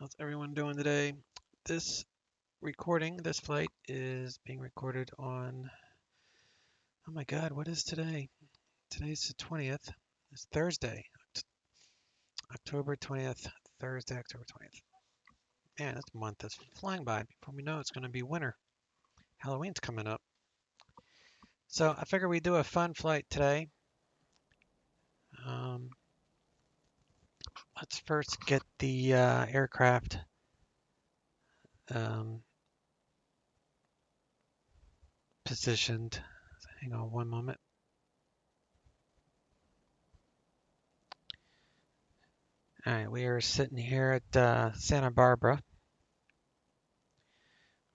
How's everyone doing today? This flight is being recorded on, oh my God, what is today? Today's the 20th. It's Thursday, October 20th, Thursday, October 20th. Man, this month is flying by. Before we know it's going to be winter. Halloween's coming up. So I figure we do a fun flight today. Um, let's first get the aircraft um, positioned. Hang on one moment. All right, we are sitting here at Santa Barbara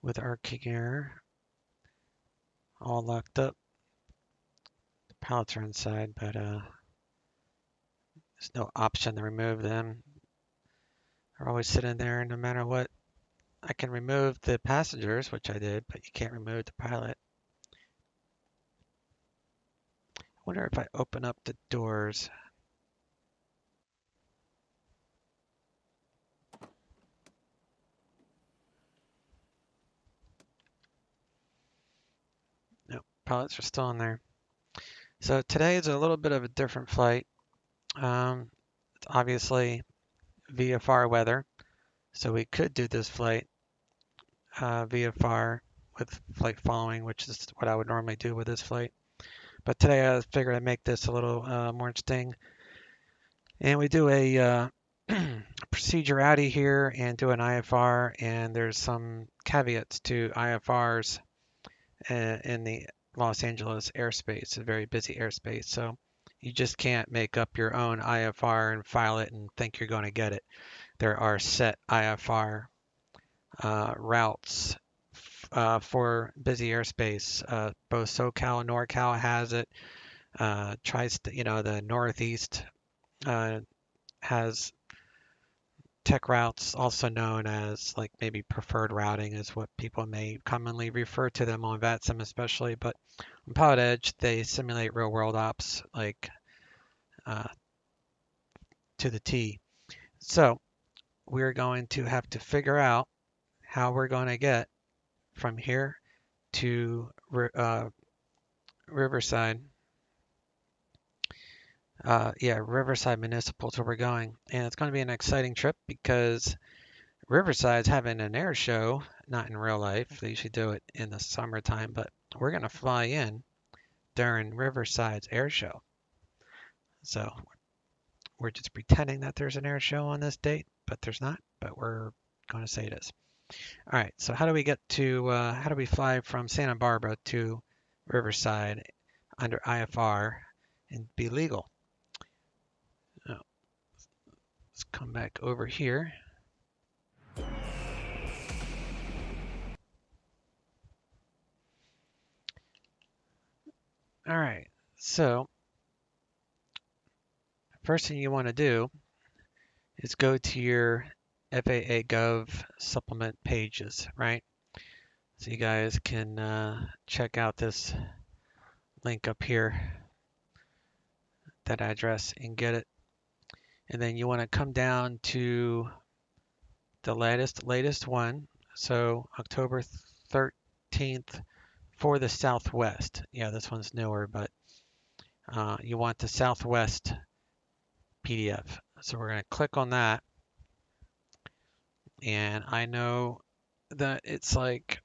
with our King Air all locked up. The pallets are inside, but there's no option to remove them. They're always sitting there no matter what. I can remove the passengers, which I did, but you can't remove the pilot. I wonder if I open up the doors. No, pilots are still in there. So today is a little bit of a different flight. It's obviously VFR weather, so we could do this flight VFR with flight following, which is what I would normally do with this flight. But today I figured I'd make this a little more interesting. And we do a procedure out of here and do an IFR, and there's some caveats to IFRs in the Los Angeles airspace. It's a very busy airspace, so you just can't make up your own IFR and file it and think you're going to get it. There are set IFR routes for busy airspace. Both SoCal and NorCal has it. The Northeast has tech routes, also known as like maybe preferred routing is what people may commonly refer to them on VATSIM especially. But on Pilot Edge, they simulate real world ops like uh, to the T. So we're going to have to figure out how we're going to get from here to Riverside. Riverside Municipal is where we're going. And it's going to be an exciting trip because Riverside's having an air show, not in real life. They usually do it in the summertime, but we're going to fly in during Riverside's air show. So we're just pretending that there's an air show on this date, but there's not, but we're going to say it is. All right, so how do we fly from Santa Barbara to Riverside under IFR and be legal? Oh, let's come back over here. All right, so first thing you want to do is go to your FAA Gov supplement pages, right? So you guys can check out this link up here, that address, and get it. And then you want to come down to the latest one. So October 13th for the Southwest. Yeah, this one's newer, but you want the Southwest PDF. So we're going to click on that. And I know that it's like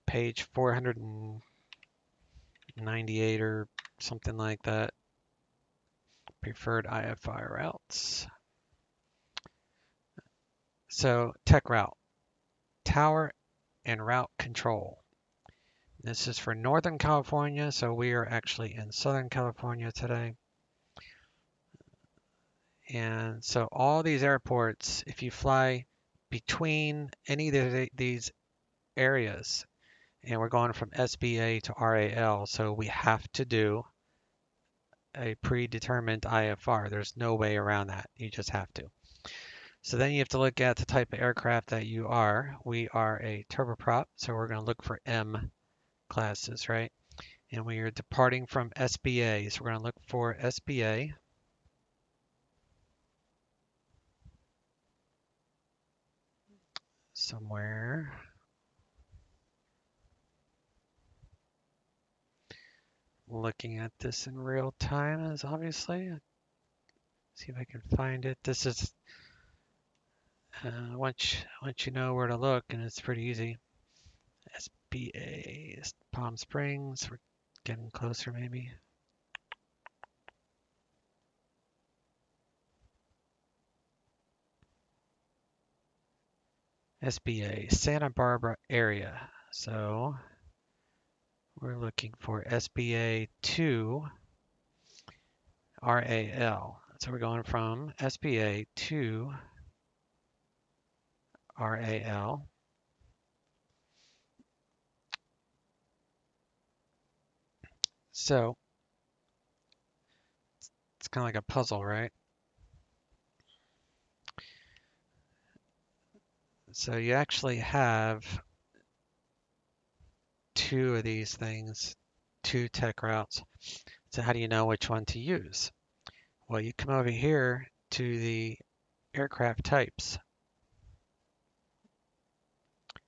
page 498 or something like that. Preferred IFI routes. So tech route, tower and route control. This is for Northern California, so we are actually in Southern California today. And so all these airports, if you fly between any of these areas, and we're going from SBA to RAL, so we have to do a predetermined IFR. There's no way around that. You just have to. So then you have to look at the type of aircraft that you are. We are a turboprop, so we're going to look for M classes, right? And we are departing from SBA, so we're going to look for SBA. somewhere. Looking at this in real time is obviously. See if I can find it. This is once you know where to look, and it's pretty easy. SBA Palm Springs. We're getting closer, maybe. SBA Santa Barbara area. So we're looking for SBA to RAL. So we're going from SBA to RAL. So it's kind of like a puzzle, right? So you actually have two of these things, two tech routes. So how do you know which one to use? Well, you come over here to the aircraft types.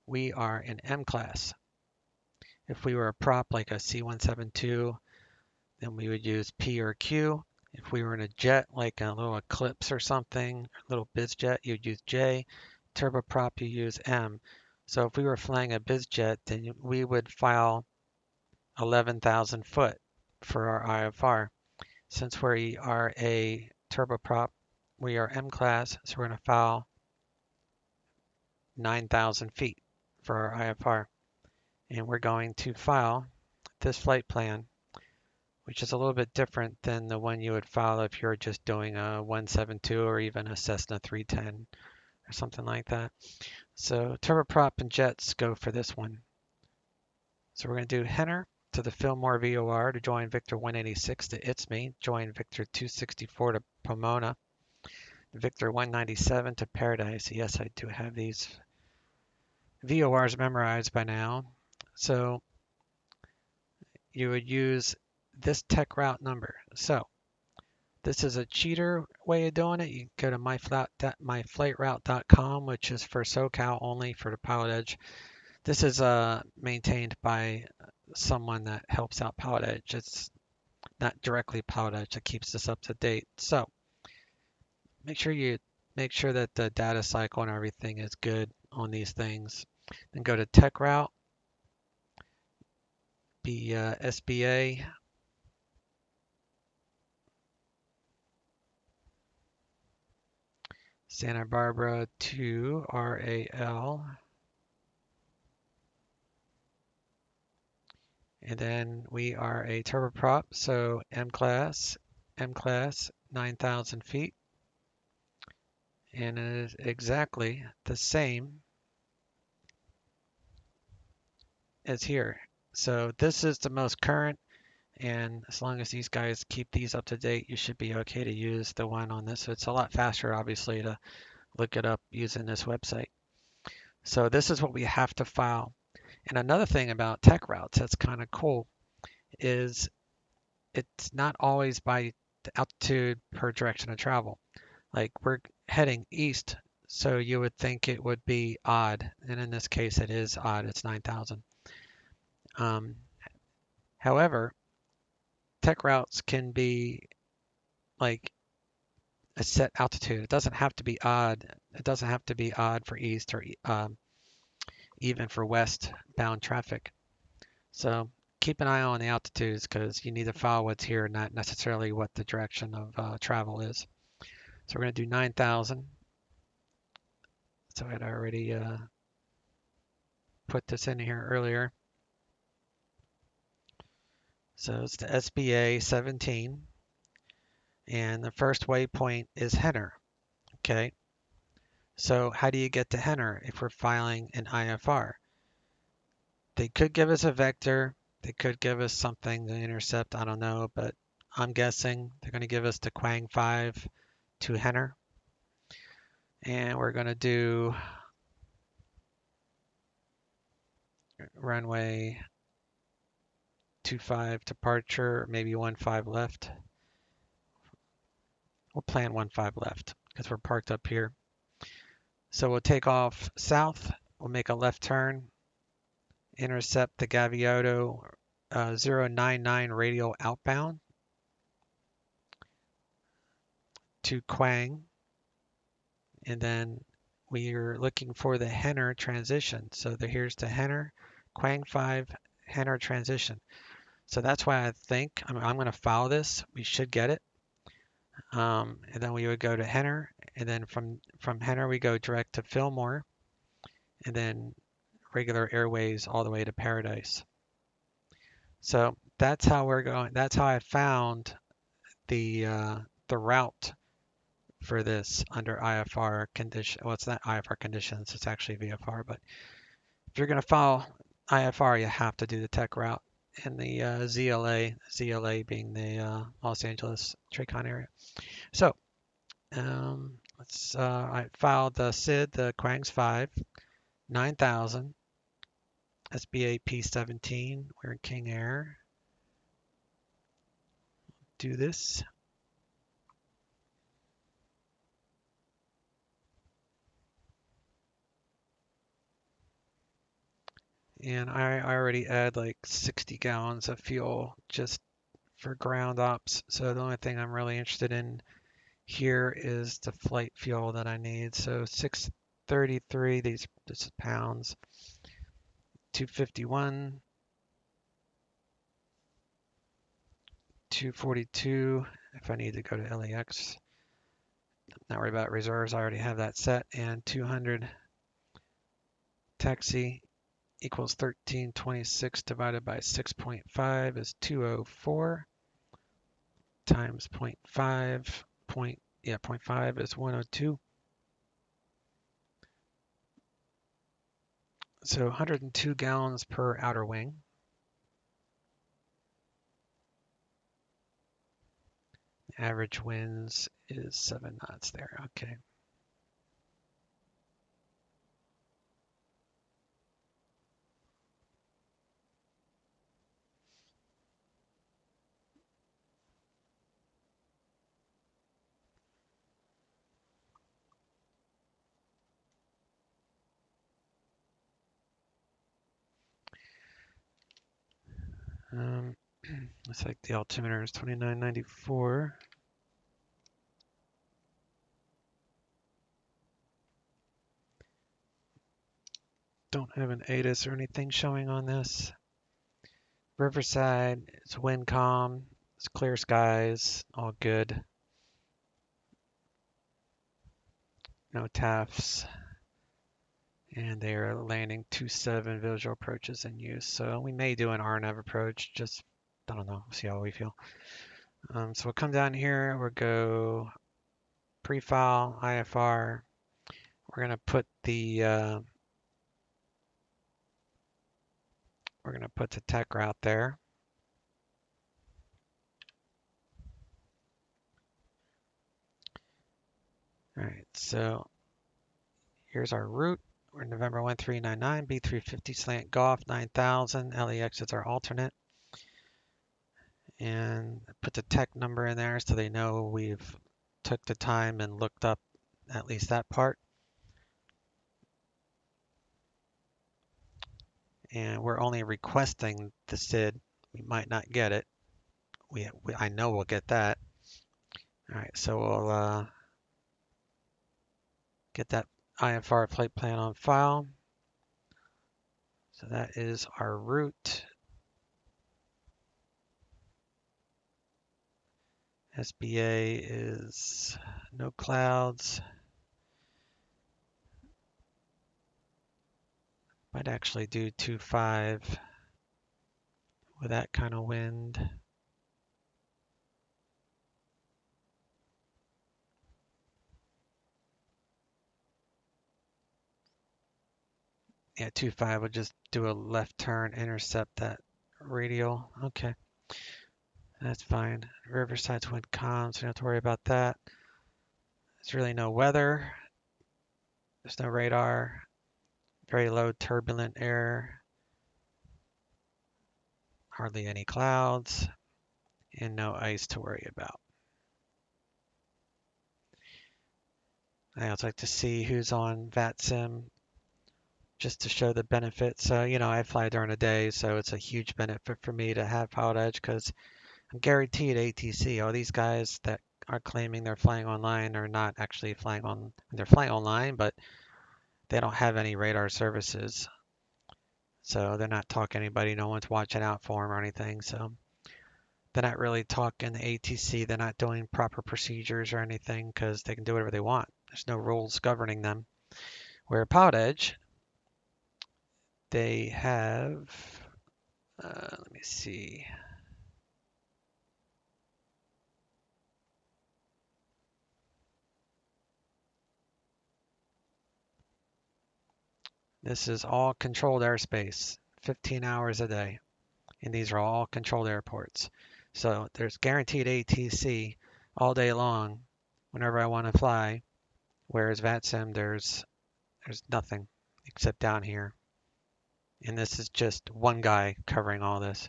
We are in M class. If we were a prop like a C-172, then we would use P or Q. If we were in a jet like a little Eclipse or something, a little biz jet, you'd use J. Turboprop, you use M. So if we were flying a biz jet, then we would file 11,000 foot for our IFR. Since we are a turboprop, we are M class, so we're going to file 9,000 feet for our IFR. And we're going to file this flight plan, which is a little bit different than the one you would file if you're just doing a 172 or even a Cessna 310 or something like that. So turboprop and jets go for this one. So we're going to do Henner to the Fillmore VOR to join Victor 186 to Itzme, join Victor 264 to Pomona, Victor 197 to Paradise. Yes, I do have these VORs memorized by now. So you would use this tech route number. So this is a cheater way of doing it. You go to myflightroute.com, which is for SoCal only for the Pilot Edge. This is maintained by someone that helps out Pilot Edge. It's not directly Pilot Edge that keeps this up to date. So make sure that the data cycle and everything is good on these things. Then go to tech route, be SBA. Santa Barbara to RAL. And then we are a turboprop, so M class, 9,000 feet. And it is exactly the same as here. So this is the most current, and as long as these guys keep these up to date, you should be okay to use the one on this. It's a lot faster, obviously, to look it up using this website. So this is what we have to file. And another thing about tech routes that's kind of cool is it's not always by the altitude per direction of travel. Like we're heading east, so you would think it would be odd, and in this case it is odd. It's 9,000. Um, However, tech routes can be like a set altitude. It doesn't have to be odd. It doesn't have to be odd for east or even for westbound traffic. So keep an eye on the altitudes because you need to follow what's here, not necessarily what the direction of travel is. So we're going to do 9,000. So I had already put this in here earlier. So it's the SBA 17. And the first waypoint is Henner. Okay. So how do you get to Henner if we're filing an IFR? They could give us a vector. They could give us something to intercept. I don't know, but I'm guessing they're going to give us the Quang 5 to Henner. And we're going to do runway 25 departure, maybe 15 left. We'll plan 15 left because we're parked up here. So we'll take off south we'll make a left turn, intercept the Gaviota 099 radial outbound to Quang, and then we are looking for the Henner transition. So here's the Henner, Quang 5, Henner transition. So that's why I think I'm going to follow this. We should get it. And then we would go to Henner, and then from Henner we go direct to Fillmore, and then regular airways all the way to Paradise. So that's how we're going. That's how I found the route for this under IFR condition. Well, it's not IFR conditions. It's actually VFR. But if you're going to follow IFR, you have to do the tech route in the ZLA being the Los Angeles Tracon area. So I filed the SID, the Quangs 5, 9000, SBA P17. We're in King Air. Do this. And I already add like 60 gallons of fuel just for ground ops. So the only thing I'm really interested in here is the flight fuel that I need. So 633, this is pounds, 251, 242 if I need to go to LAX. Not worried about reserves, I already have that set. And 200 taxi equals 1326 divided by 6.5 is 204 times 0.5. 0.5 is 102. So 102 gallons per outer wing. Average winds is 7 knots there. Okay. Looks like the altimeter is 2994. Don't have an ATIS or anything showing on this. Riverside, it's wind calm, it's clear skies, all good. No TAFs. And they are landing 27 visual approaches in use. So we may do an RNAV approach, just, I don't know, see how we feel. So we'll come down here, we'll go pre-file, IFR. We're gonna put the tech route there. All right, so here's our route. We're November 1399, B350 slant Golf 9000. LAX is our alternate. And put the tech number in there so they know we've took the time and looked up at least that part. And we're only requesting the SID. We might not get it. I know we'll get that. All right, so we'll get that IFR flight plan on file. So that is our route. SBA is no clouds. Might actually do 2.5 with that kind of wind. Yeah, 2.5 would just do a left turn, intercept that radial. Okay, that's fine. Riverside's wind calm, so you don't have to worry about that. There's really no weather. There's no radar. Very low turbulent air. Hardly any clouds. And no ice to worry about. I also like to see who's on VATSIM just to show the benefit. So, you know, I fly during the day, so it's a huge benefit for me to have Pilot Edge because I'm guaranteed ATC. All these guys that are claiming they're flying online are not actually flying on, they're flying online, but they don't have any radar services. So they're not talking to anybody. No one's watching out for them or anything. So they're not really talking to ATC. They're not doing proper procedures or anything because they can do whatever they want. There's no rules governing them. Where Pilot Edge, they have, let me see. This is all controlled airspace, 15 hours a day. And these are all controlled airports. So there's guaranteed ATC all day long whenever I want to fly. Whereas VATSIM, there's nothing except down here. And this is just one guy covering all this.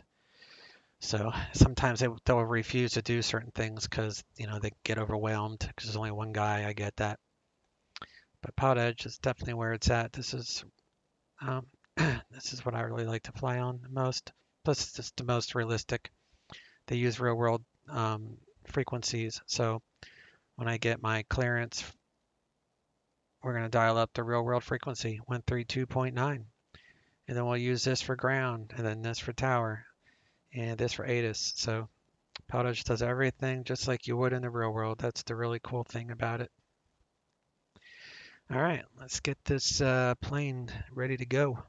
So sometimes they'll refuse to do certain things because, you know, they get overwhelmed because there's only one guy. I get that. But Pilot Edge is definitely where it's at. Um, this is what I really like to fly on the most. Plus, it's just the most realistic. They use real world frequencies. So when I get my clearance, we're going to dial up the real world frequency, 132.9. And then we'll use this for ground, and then this for tower, and this for ATIS. So Pilot Edge does everything just like you would in the real world. That's the really cool thing about it. All right, let's get this plane ready to go.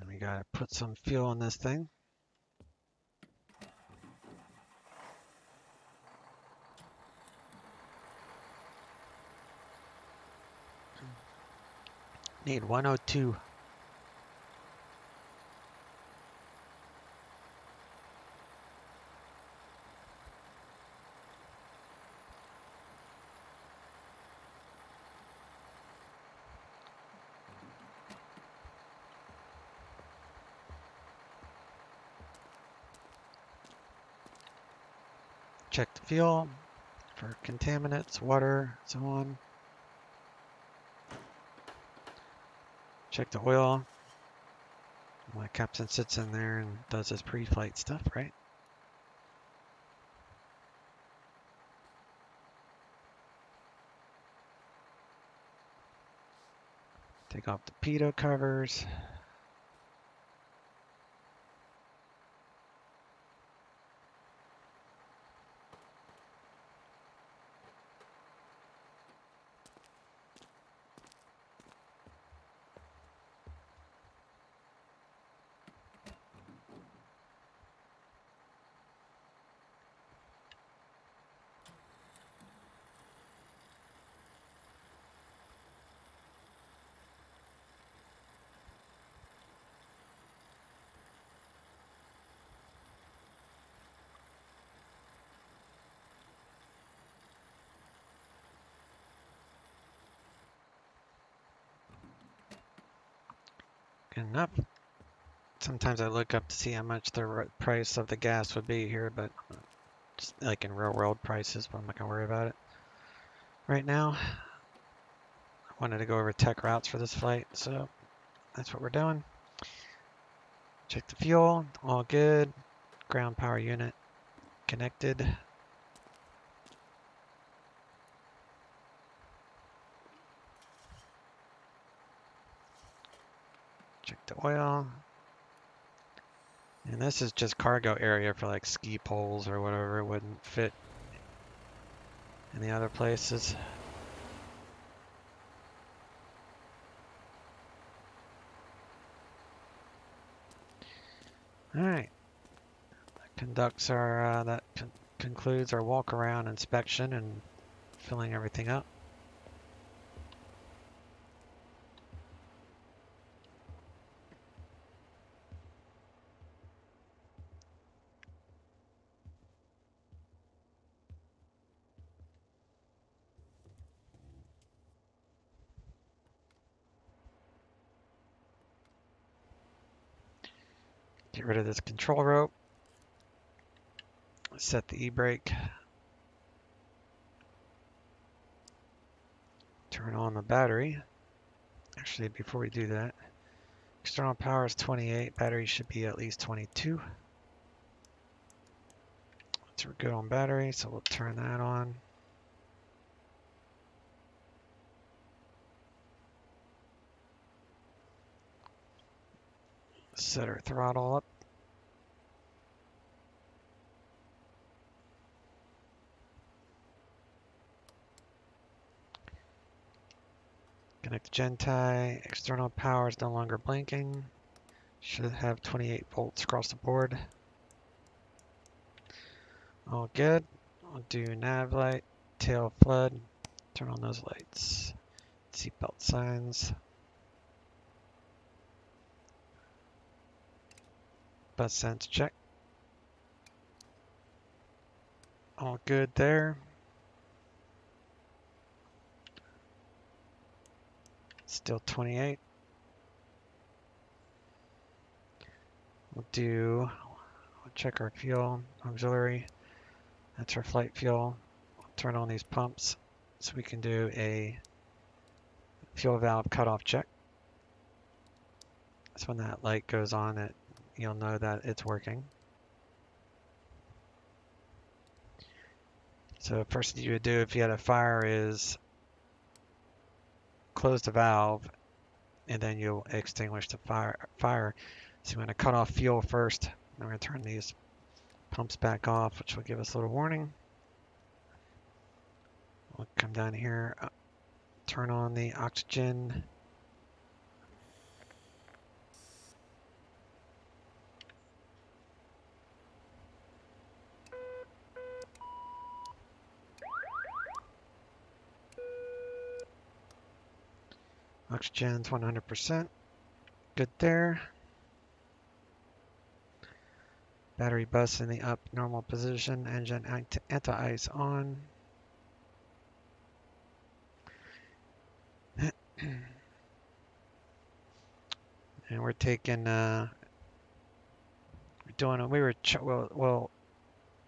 And we got to put some fuel in this thing. Need 102. Check the fuel for contaminants, water, so on. Check the oil. My captain sits in there and does his pre-flight stuff, right? Take off the pitot covers. Good enough. Sometimes I look up to see how much the price of the gas would be here, but just like in real world prices, but I'm not gonna worry about it right now. I wanted to go over tech routes for this flight, so that's what we're doing. Check the fuel, all good. Ground power unit connected. Check the oil. And this is just cargo area for like ski poles or whatever. It wouldn't fit in the other places. All right. That concludes our walk around inspection and filling everything up. Get rid of this control rope. Set the e-brake. Turn on the battery. Actually, before we do that, external power is 28. Battery should be at least 22. So we're good on battery, so we'll turn that on. Set our throttle up. Connect the gen tie. External power is no longer blinking. Should have 28 volts across the board. All good. I'll do nav light, tail flood. Turn on those lights. Seatbelt signs. Bus sense check. All good there. Still 28. We'll check our fuel, auxiliary. That's our flight fuel. We'll turn on these pumps so we can do a fuel valve cutoff check. So when that light goes on, you'll know that it's working. So first thing you would do if you had a fire is close the valve and then you'll extinguish the fire. So you want to cut off fuel first. I'm going to turn these pumps back off, which will give us a little warning. We'll come down here, turn on the oxygen. Oxygen's 100%. Good there. Battery bus in the up normal position. Engine anti-ice on. And we're taking, we'll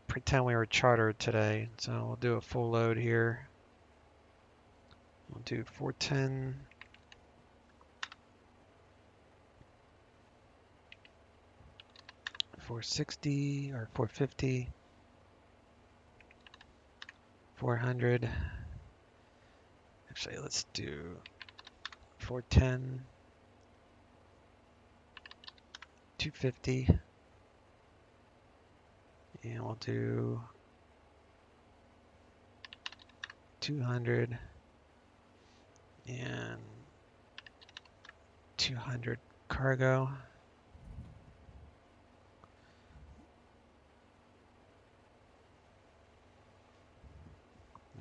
pretend we were chartered today. So we'll do a full load here. We'll do 410. 460 or 450, 400. Actually, let's do 410, 250, and we'll do 200 and 200 cargo.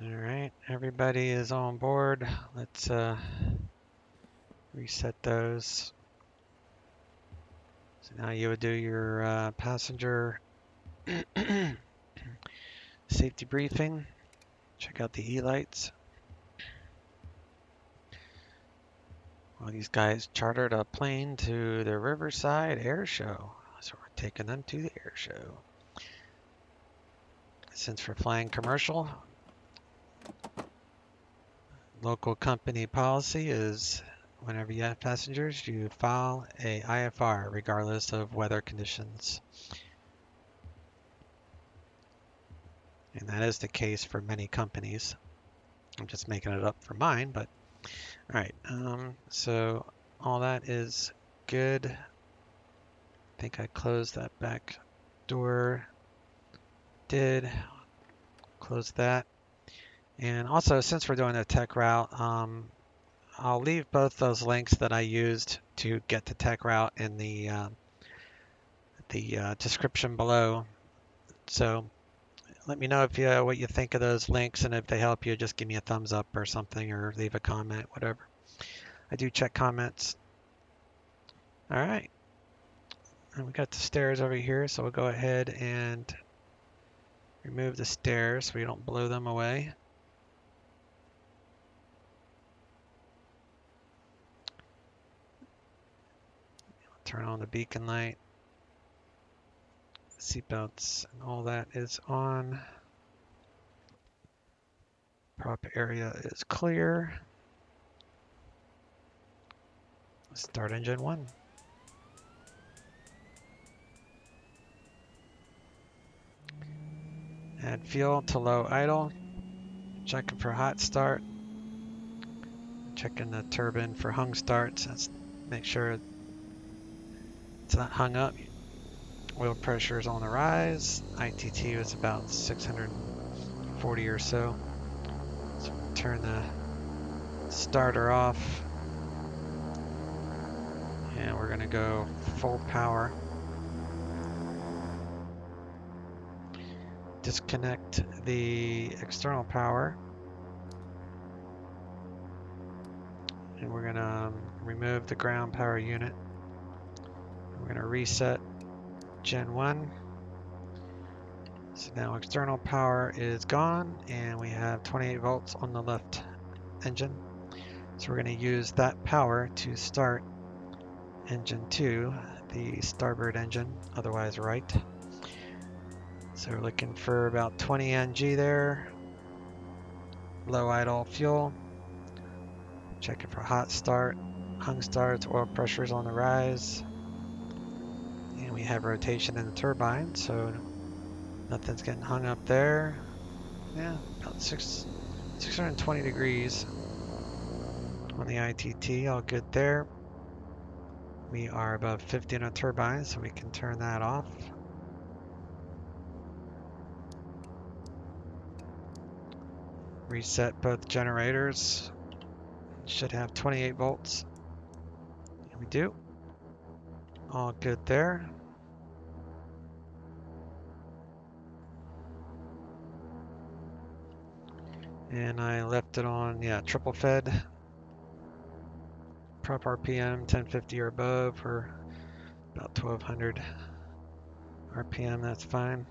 All right, everybody is on board. Let's reset those. So now you would do your passenger safety briefing. Check out the E-lights. Well, these guys chartered a plane to the Riverside Airshow, so we're taking them to the Airshow. Since we're flying commercial, local company policy is whenever you have passengers, you file a IFR regardless of weather conditions. And that is the case for many companies. I'm just making it up for mine, but all right. So all that is good. I think I closed that back door. Did close that. And also, since we're doing a tech route, I'll leave both those links that I used to get the tech route in the description below. So let me know if what you think of those links, and if they help you, just give me a thumbs up or something, or leave a comment, whatever. I do check comments. All right. And we got the stairs over here, so we'll go ahead and remove the stairs so we don't blow them away. Turn on the beacon light. Seatbelts and all that is on. Prop area is clear. Start engine 1. Add fuel to low idle. Checking for hot start. Checking the turbine for hung starts. Let's make sure it's not hung up. Oil pressure is on the rise. ITT was about 640 or so. So we'll turn the starter off. And we're going to go full power. Disconnect the external power. And we're going to remove the ground power unit. We're going to reset Gen 1. So now external power is gone and we have 28 volts on the left engine. So we're going to use that power to start engine 2, the starboard engine, otherwise right. So we're looking for about 20 ng there. Low idle fuel. Checking for hot start, hung starts, oil pressure's on the rise. And we have rotation in the turbine, so nothing's getting hung up there. Yeah, about 620 degrees on the ITT, all good there. We are above 50 on a turbine, so we can turn that off. Reset both generators. Should have 28 volts. And we do. All good there. And I left it on, yeah, triple fed. Prop RPM 1050 or above, or about 1200 RPM, that's fine.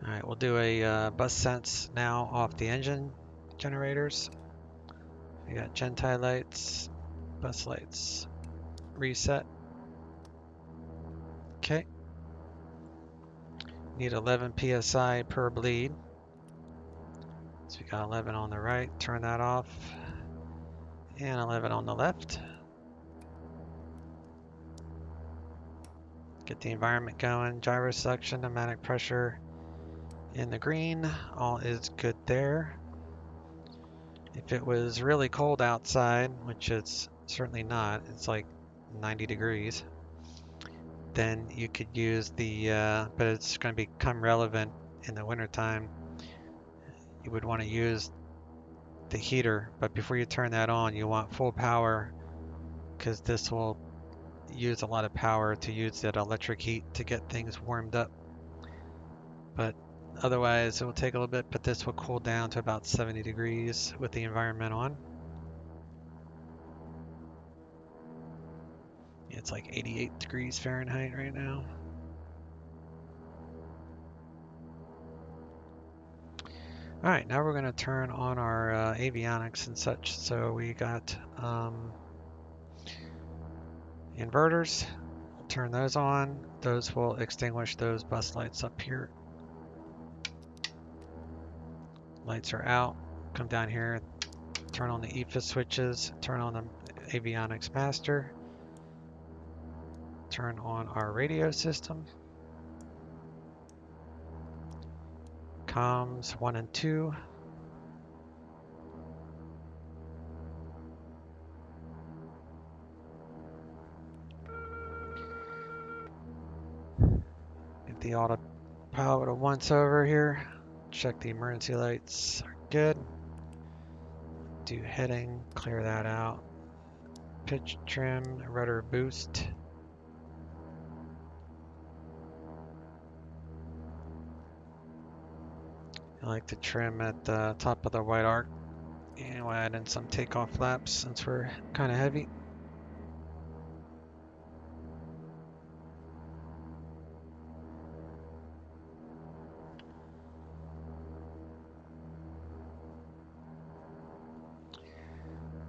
All right, we'll do a bus sense now off the engine generators. We got Gentie lights, bus lights, reset. Okay. Need 11 PSI per bleed. So we got 11 on the right, turn that off, and 11 on the left. Get the environment going, gyro suction, pneumatic pressure in the green, all is good there. If it was really cold outside, which it's certainly not, it's like 90 degrees, then you could use the, but it's going to become relevant in the wintertime. You would want to use the heater, but before you turn that on, you want full power because this will use a lot of power to use that electric heat to get things warmed up. But otherwise, it will take a little bit, but this will cool down to about 70 degrees with the environment on. It's like 88 degrees Fahrenheit right now. All right, now we're going to turn on our avionics and such. So we got inverters. We'll turn those on. Those will extinguish those bus lights up here. Lights are out. Come down here, turn on the EFIS switches, turn on the avionics master, turn on our radio system. Comms 1 and 2. Get the autopilot a once over here. Check the emergency lights are good. Do heading, clear that out. Pitch trim, rudder boost. I like to trim at the top of the white arc. And we'll add in some takeoff flaps since we're kind of heavy.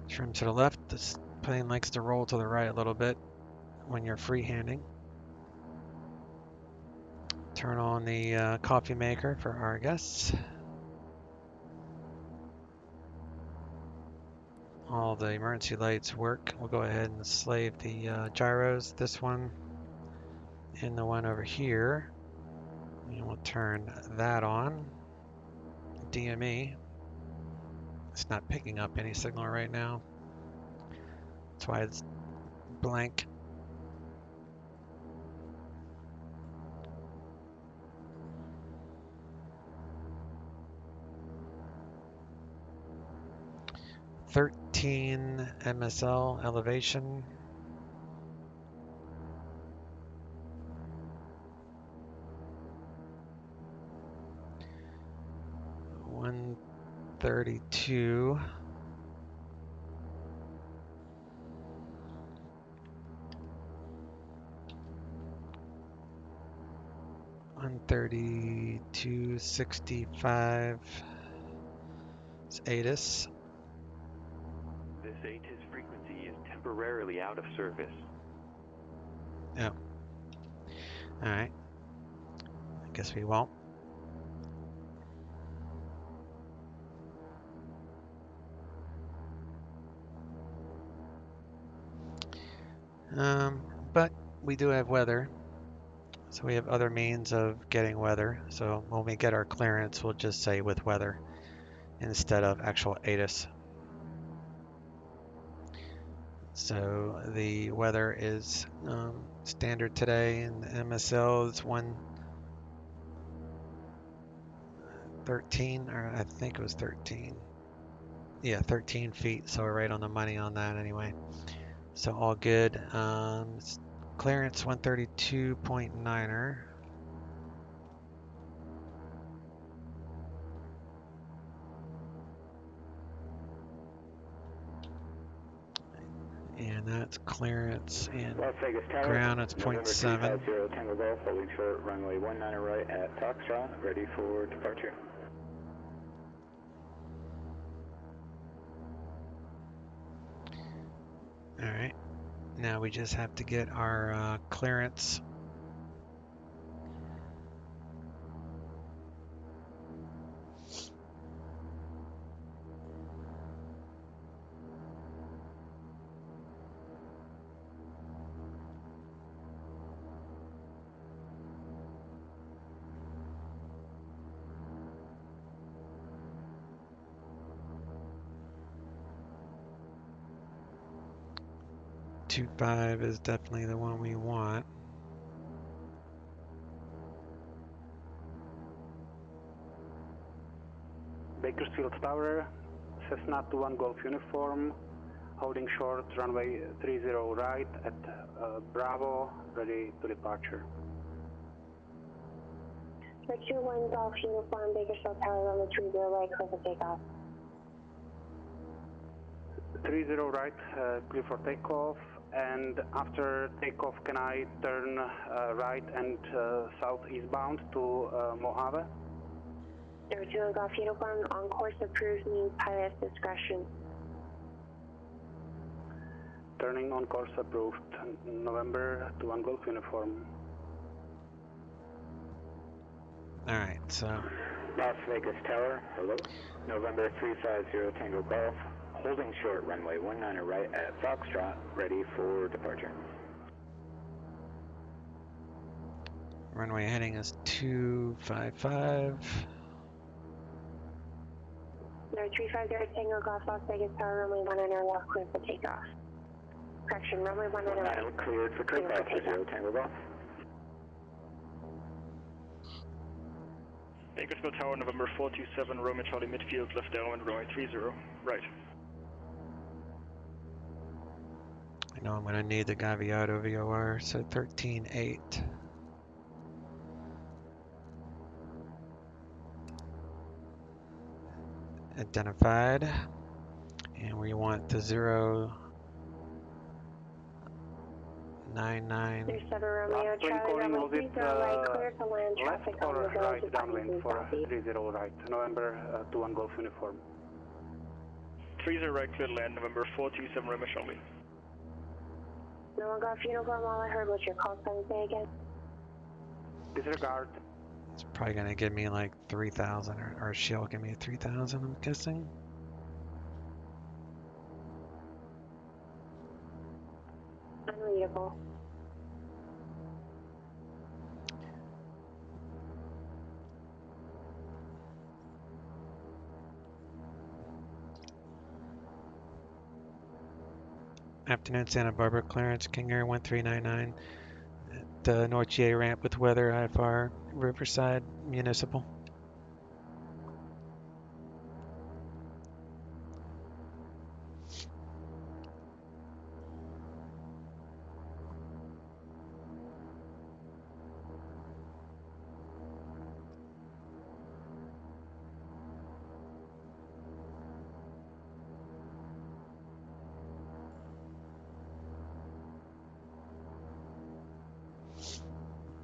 Trim to the left, this Plane likes to roll to the right a little bit when you're freehanding. Turn on the coffee maker for our guests. All the emergency lights work. We'll go ahead and slave the gyros, this one and the one over here. And we'll turn that on. DME. It's not picking up any signal right now. That's why it's blank. (13 MSL elevation). (132). (132.65). It's ATIS. This ATIS frequency is temporarily out of service. Yeah. Alright. I guess we won't. But we do have weather. So we have other means of getting weather. So when we get our clearance, we'll just say with weather instead of actual ATIS. So the weather is standard today, and the MSL is 113, or I think it was 13. Yeah, 13 feet. So we're right on the money on that anyway. So all good. Clearance 132.9er. And that's clearance, and Las Vegas Tower, ground it's November 0.7. 350 Tango Golf, holding short, runway 19 right at Foxtrot, ready for departure. Alright, now we just have to get our clearance. .25 is definitely the one we want. Bakersfield Tower, Cessna 21 Golf uniform, holding short, runway 30 right at Bravo, ready to departure. 21 Golf uniform, Bakersfield Tower, runway 30 right, clear for takeoff. 30 right, clear for takeoff, and after takeoff can I turn right and southeastbound to Mojave? 32 Golf uniform, on course approved, means pilot's discretion. Turning on course approved, November 21 Golf uniform. Alright, so Las Vegas Tower, hello, November 350 Tango Golf, holding short, runway 19 right at Foxtrot, ready for departure. runway heading is 255. 350 Tango Golf, Las Vegas Tower, runway 19 left, clear for takeoff. Correction, runway 19 right. Cleared for takeoff for 0 Tango Golf. Bakersfield Tower, November 427, Romeo Charlie midfield, left downwind, runway 30, right. I know I'm going to need the Gaviota VOR, so 13.8. Identified. And we want the 099. 37 Romeo Charlie, runway 30 right, clear to land traffic Left on or the right village downwind for southeast. 30 right, November 21 Golf uniform. 30 right, clear to land, November 427, Romeo Charlie. No one golf uniform, all I heard was your call sign. Say again. Disregard. It's probably going to give me like 3,000, or she'll give me 3,000, I'm guessing. Unreadable. Afternoon, Santa Barbara clearance, King Air 1399. The North GA ramp with weather, IFR, Riverside Municipal.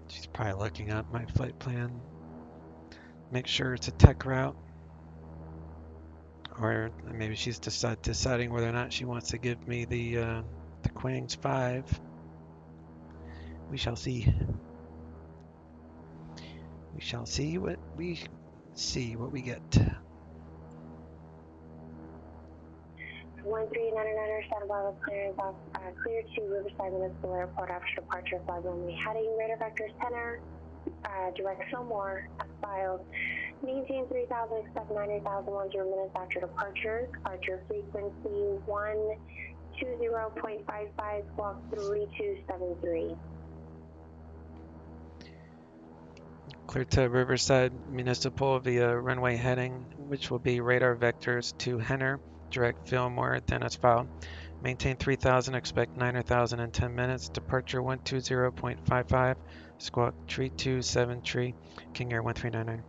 She's probably looking up my flight plan. Make sure it's a tech route. Or maybe she's deciding whether or not she wants to give me the Quangs 5. We shall see. We shall see what we get. 1399 Santa Barbara clearance off, clear to Riverside Municipal Airport after departure, flight only heading, radar vectors 10 direct Fillmore, as filed. Maintain 3,000, expect 90,000, 10 minutes after departure. Departure frequency 120.55, squawk 3273. Clear to Riverside Municipal via runway heading, which will be radar vectors to Henner, direct Fillmore, then as filed. Maintain 3,000, expect 90,000 in 10 minutes. Departure 120.55, squawk 3273, King Air 1399.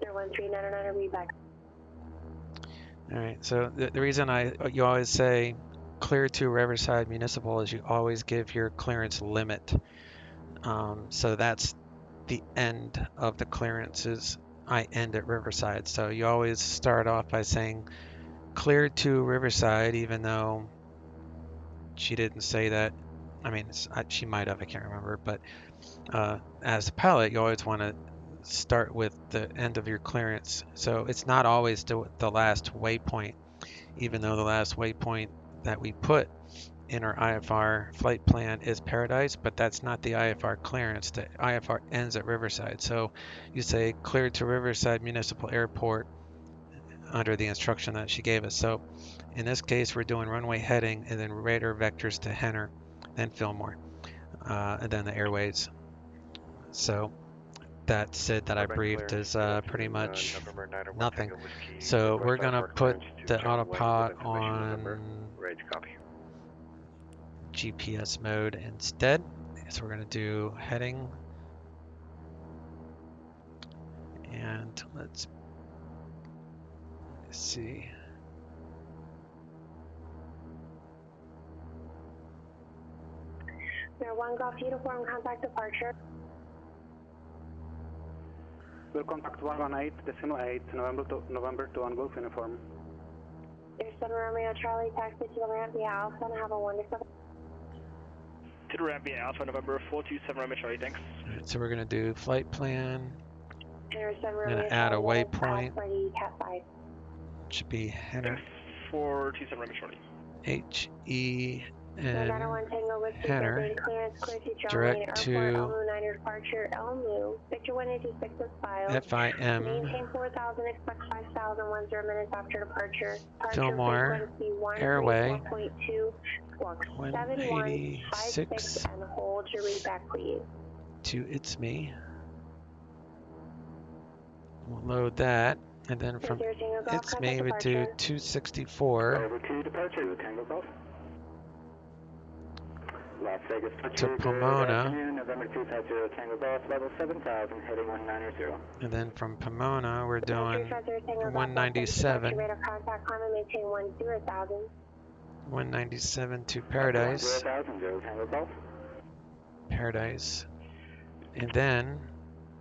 Air 1399, I'll be back. All right, so the reason you always say clear to Riverside Municipal is you always give your clearance limit. So that's the end of the clearances. I end at Riverside. So you always start off by saying clear to Riverside, even though she didn't say that. I mean, she might have, I can't remember. But as a pilot, you always want to start with the end of your clearance. So it's not always the last waypoint, even though the last waypoint that we put in our IFR flight plan is Paradise, but that's not the IFR clearance. The IFR ends at Riverside. So you say cleared to Riverside Municipal Airport under the instruction that she gave us. So in this case, we're doing runway heading and then radar vectors to Henner, then Fillmore, and then the airways. So that SID that I briefed is pretty much nothing. So we're going to put the autopilot on GPS mode instead. So we're going to do heading, and let's see. Air 1 Golf uniform, contact departure. Will contact 118.8, November 2 on Golf uniform. Air 7 Romeo Charlie, taxi to the ramp via Alpha, and have a wonderful. To the ramp via Alpha, November 427 Romeo Charlie, thanks. All right, so we're going to do flight plan. Air 7 I'm Romeo going to add a Charlie, waypoint. ready, Cat 5. Should be Henner. 427 Romeo Charlie. H-E-N, Nevada 1 Tango Whiskey, Henner, clearance, clear to direct to Elmu 9 departure, Elmu, Victor 186 is filed. F-I-M, Maintain 4,000, expect 5,000, 10 minutes after departure. Fillmore, Airway, 134.2, squawk 7156, 186 and hold your read back, please. to It's Me. We'll load that, and then from It's Me we do 264 Over to departure, Tango Golf. Las Vegas to Pomona, November 250 Tango Golf, level 7,000, heading 190. and then from Pomona we're doing 197, 197 to Paradise, and then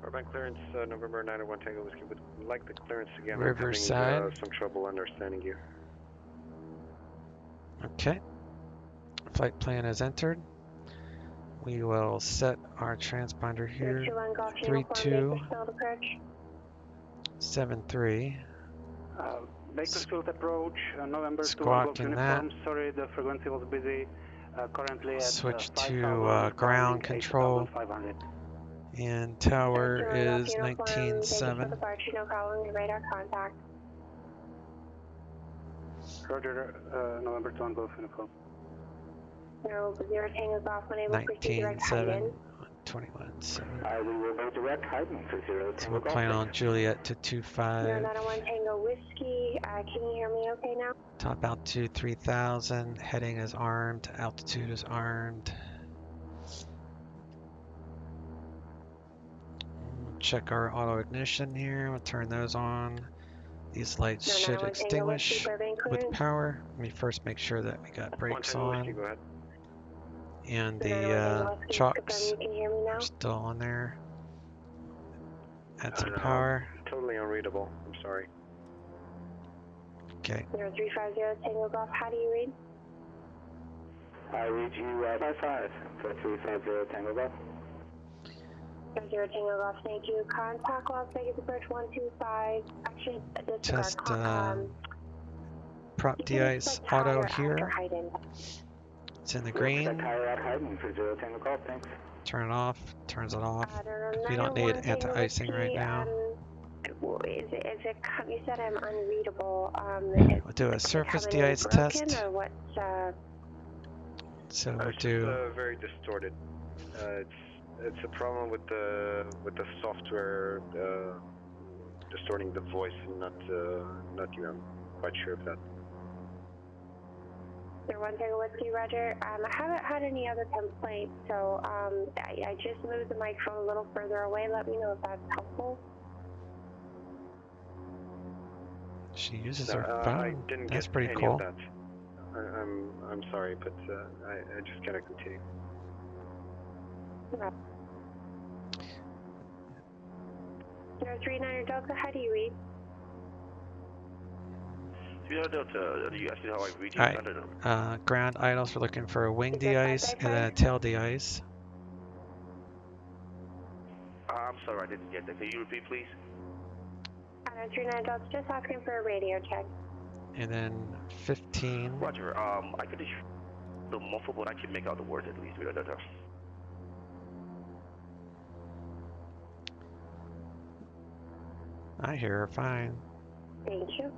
Urban clearance, November 901 Tango Whiskey. Would like the clearance again. Riverside. I'm having some trouble understanding you. Okay. Flight plan is entered. We will set our transponder here. 3273. Bakersfield approach, November 2 Squawk Golf in uniform. Sorry, the frequency was busy. Currently at Switch to 5,000, ground control. 8,500. And tower is Thank you for 19.7. departure, no problem, radar contact. Roger, November 2 Golf uniform. No, 0 Tango Golf, unable to proceed direct 19.7. Heighten. 21.7. We will go direct Heighten for 0 So Tango we'll Golf. plan on Juliet to 25. 901 Tango Whiskey, can you hear me okay now? Top altitude 3000. Heading is armed. Altitude is armed. Check our auto ignition here. We'll turn those on. These lights should extinguish with power. Let me first make sure that we got brakes on. Go ahead. And the chocks are still on there. Add some power. Totally unreadable. I'm sorry. Okay. 0350 Tango Golf, how do you read? I read you 55 for 350 Tango Golf. 0 Tango Golf, thank you. Contact Las Vegas approach 125. Actually, Test prop de-ice auto here. It's in the green. Turn it off. Turns it off. We don't need anti-icing right now. Is it, you said I'm unreadable. We'll do a surface de-ice test. Or what, so we'll do. Very distorted. It's a problem with the software distorting the voice, and not you. I'm quite sure of that. 1 Tango Whiskey, Roger. I haven't had any other complaints, so I just moved the microphone a little further away. Let me know if that's helpful. She uses her I phone. didn't That's get pretty any cool. of that. I'm sorry, but I just cannot continue. 039 Delta, how do you read? 0 Delta, you asked me how I read you. Alright. I don't know. Ground idles, we're looking for a wing de-ice and then a tail de-ice. I'm sorry, I didn't get that. Can you repeat, please? 039 Delta, just asking for a radio check. And then 15. Roger, I could just the muffle, but I can make out the words at least. 0 Delta. I hear her fine. Thank you.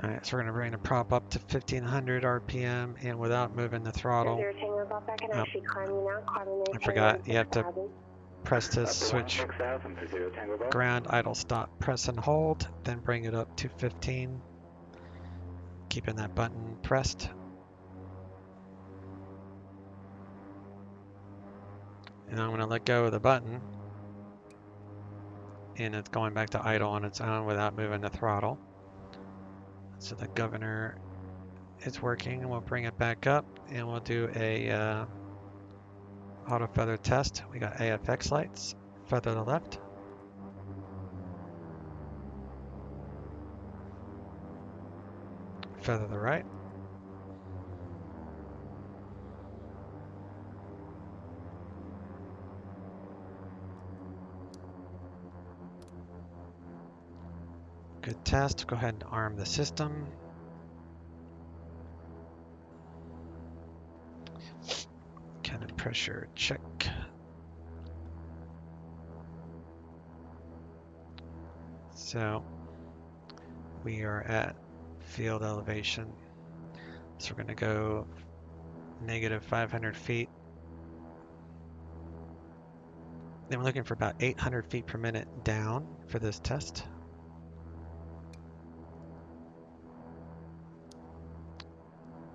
Alright, so we're going to bring the prop up to 1500 RPM and without moving the throttle. I forgot, you have to press this switch. Ground, idle, stop, press and hold, then bring it up to 15. Keeping that button pressed. And I'm going to let go of the button. And it's going back to idle on its own without moving the throttle. So the governor is working, and we'll bring it back up and we'll do a auto feather test. We got AFX lights, feather to the left. Feather to the right. Good test. Go ahead and arm the system. Cannon pressure check. So we are at field elevation. So we're going to go negative 500 feet. Then we're looking for about 800 feet per minute down for this test.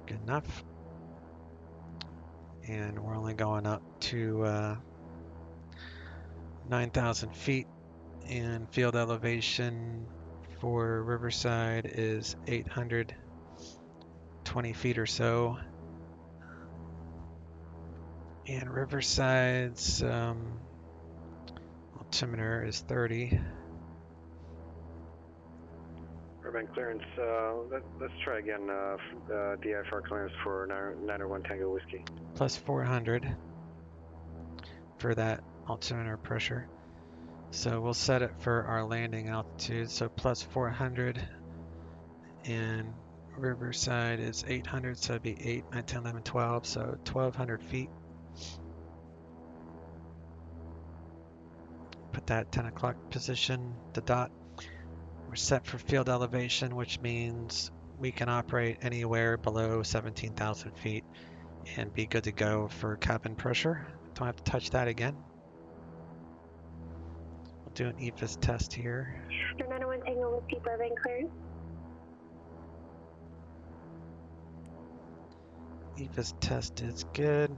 Good enough. And we're only going up to 9,000 feet, and field elevation for Riverside is 820 feet or so. And Riverside's altimeter is 30. Urban clearance, let's try again. DFR clearance for 901 Tango Whiskey. Plus 400 for that altimeter pressure. So we'll set it for our landing altitude. So plus 400, and Riverside is 800, so it'd be 8, 9, 10, 11, 12, so 1,200 feet. Put that 10 o'clock position, the dot. We're set for field elevation, which means we can operate anywhere below 17,000 feet and be good to go for cabin pressure. Don't have to touch that again. We'll do an EFIS test here. 901 Tango Whiskey, Burbank clearance. EFIS test is good.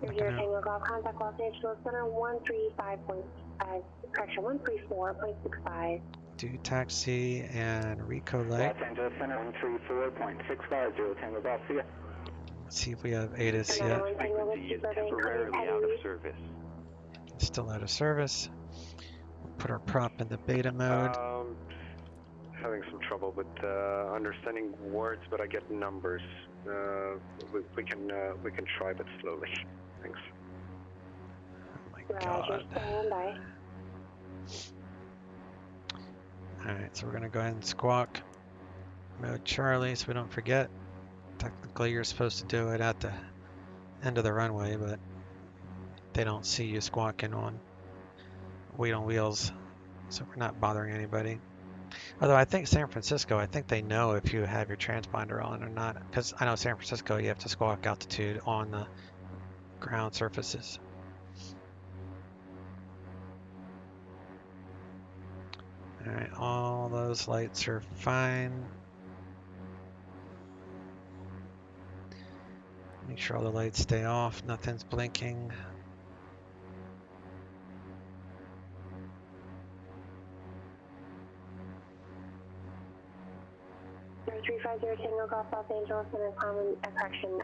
30 Tango Golf, contact Los Angeles Center 134.65. Do taxi and Rico light. Los Angeles Center 134.650 Tango Golf, see ya. Let's see if we have ATIS yet. Frequency is temporarily out of service. Still out of service. We'll put our prop in the beta mode. Having some trouble with understanding words, but I get numbers. We can try, but slowly. Thanks. Oh my Roger, god. stand by. Alright, so we're gonna go ahead and squawk mode Charlie so we don't forget. Technically you're supposed to do it at the end of the runway, but they don't see you squawking on Wheel on Wheels, so we're not bothering anybody. Although I think San Francisco, I think they know if you have your transponder on or not, because I know San Francisco you have to squawk altitude on the ground surfaces. Alright, all those lights are fine. Make sure all the lights stay off, nothing's blinking. Number 350 Tango Golf, Los Angeles Center, common correction.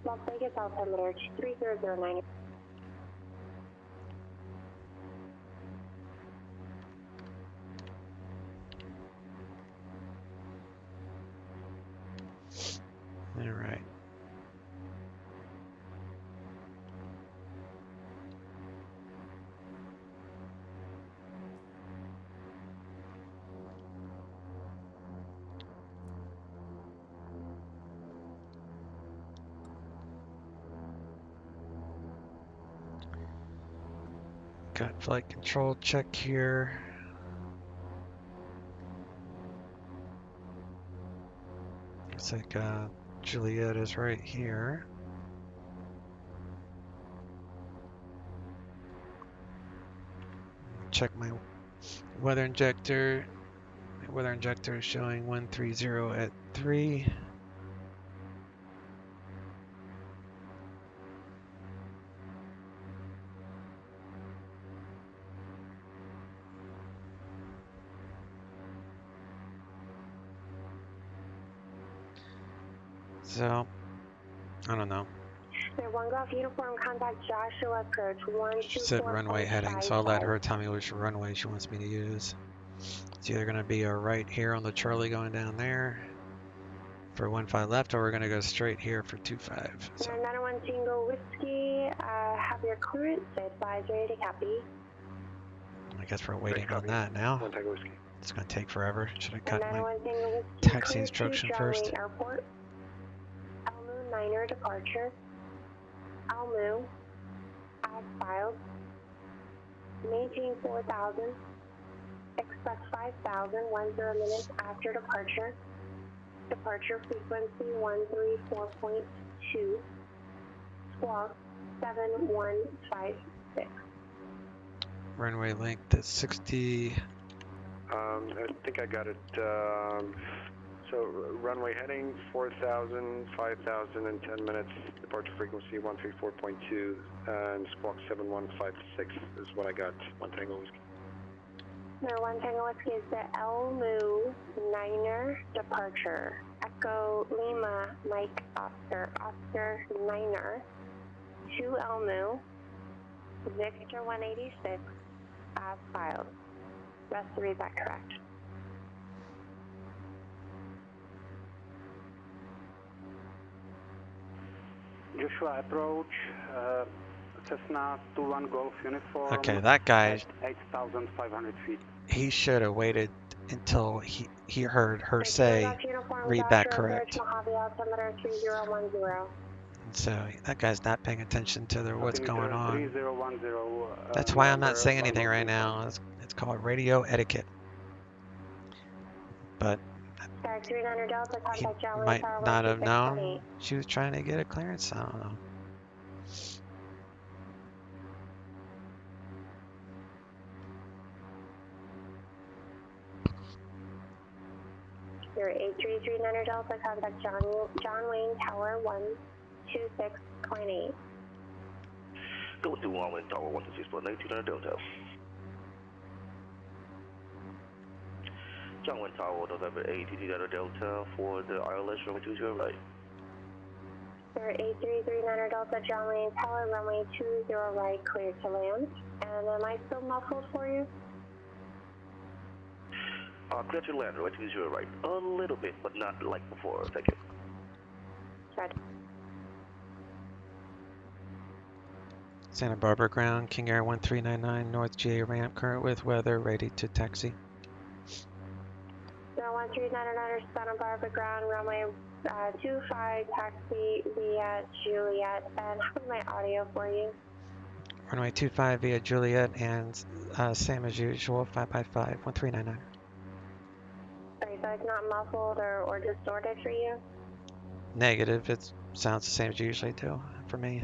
Las Vegas altimeter 3009. Alright. Got flight control check here. Looks like Juliet is right here. Check my weather injector. My weather injector is showing 130 at 3. So, I don't know. Number 1 Golf uniform, contact Joshua approach 124.55. She said runway heading, so I'll let her tell me which runway she wants me to use. It's either going to be a right here on the Charlie going down there for 15 left, or we're going to go straight here for 25. So. 901 Tango Whiskey, have your clearance, advise ready to copy. I guess we're waiting on that now. It's going to take forever. Should have got my taxi instruction first. Airport. Almu Niner departure. Almu, as filed. Maintain 4,000. Expect 5,000, 10 minutes after departure. Departure frequency 134.2. Squawk 7156. Runway length is 60. I think I got it. So runway heading 4,000, 5,000 in 10 minutes. Departure frequency 134.2 and squawk 7156 is what I got. 1 Tango Whiskey. Number 1 Tango Whiskey is the Almu Niner departure. Echo Lima Mike Oscar Oscar Niner. 2 Elmu, Victor 186, as filed. Rest of the read back correct. Joshua approach, Cessna 21 Golf uniform. Okay, that guy, at 8,500 feet. he should have waited until he heard her say, Uniform, read back correct. Mojave altimeter 3010. So that guy's not paying attention to what's going on. 3010, That's why I'm not saying anything right now. It's called radio etiquette. But he might not have known she was trying to get a clearance. I don't know. You're 8339 Delta, contact John Wayne Tower 126.8. Go to John Wayne Tower 126.8 Delta. John Wayne Tower, November 8339 Delta for the ILS runway 20 right. You're 8339 Delta, John Wayne Tower, runway 20 right, clear to land. And am I still muffled for you? Clear to land, runway 20 right. A little bit, but not like before. Thank you. Right. Santa Barbara ground, King Air 1399, North GA ramp, current with weather, ready to taxi. 1399 Santa Barbara ground, runway 25, taxi via Juliet. And how is my audio for you? Runway 25 via Juliet and same as usual, 5x5, 1399. Sorry, so it's not muffled or distorted for you? Negative, it sounds the same as you usually do for me.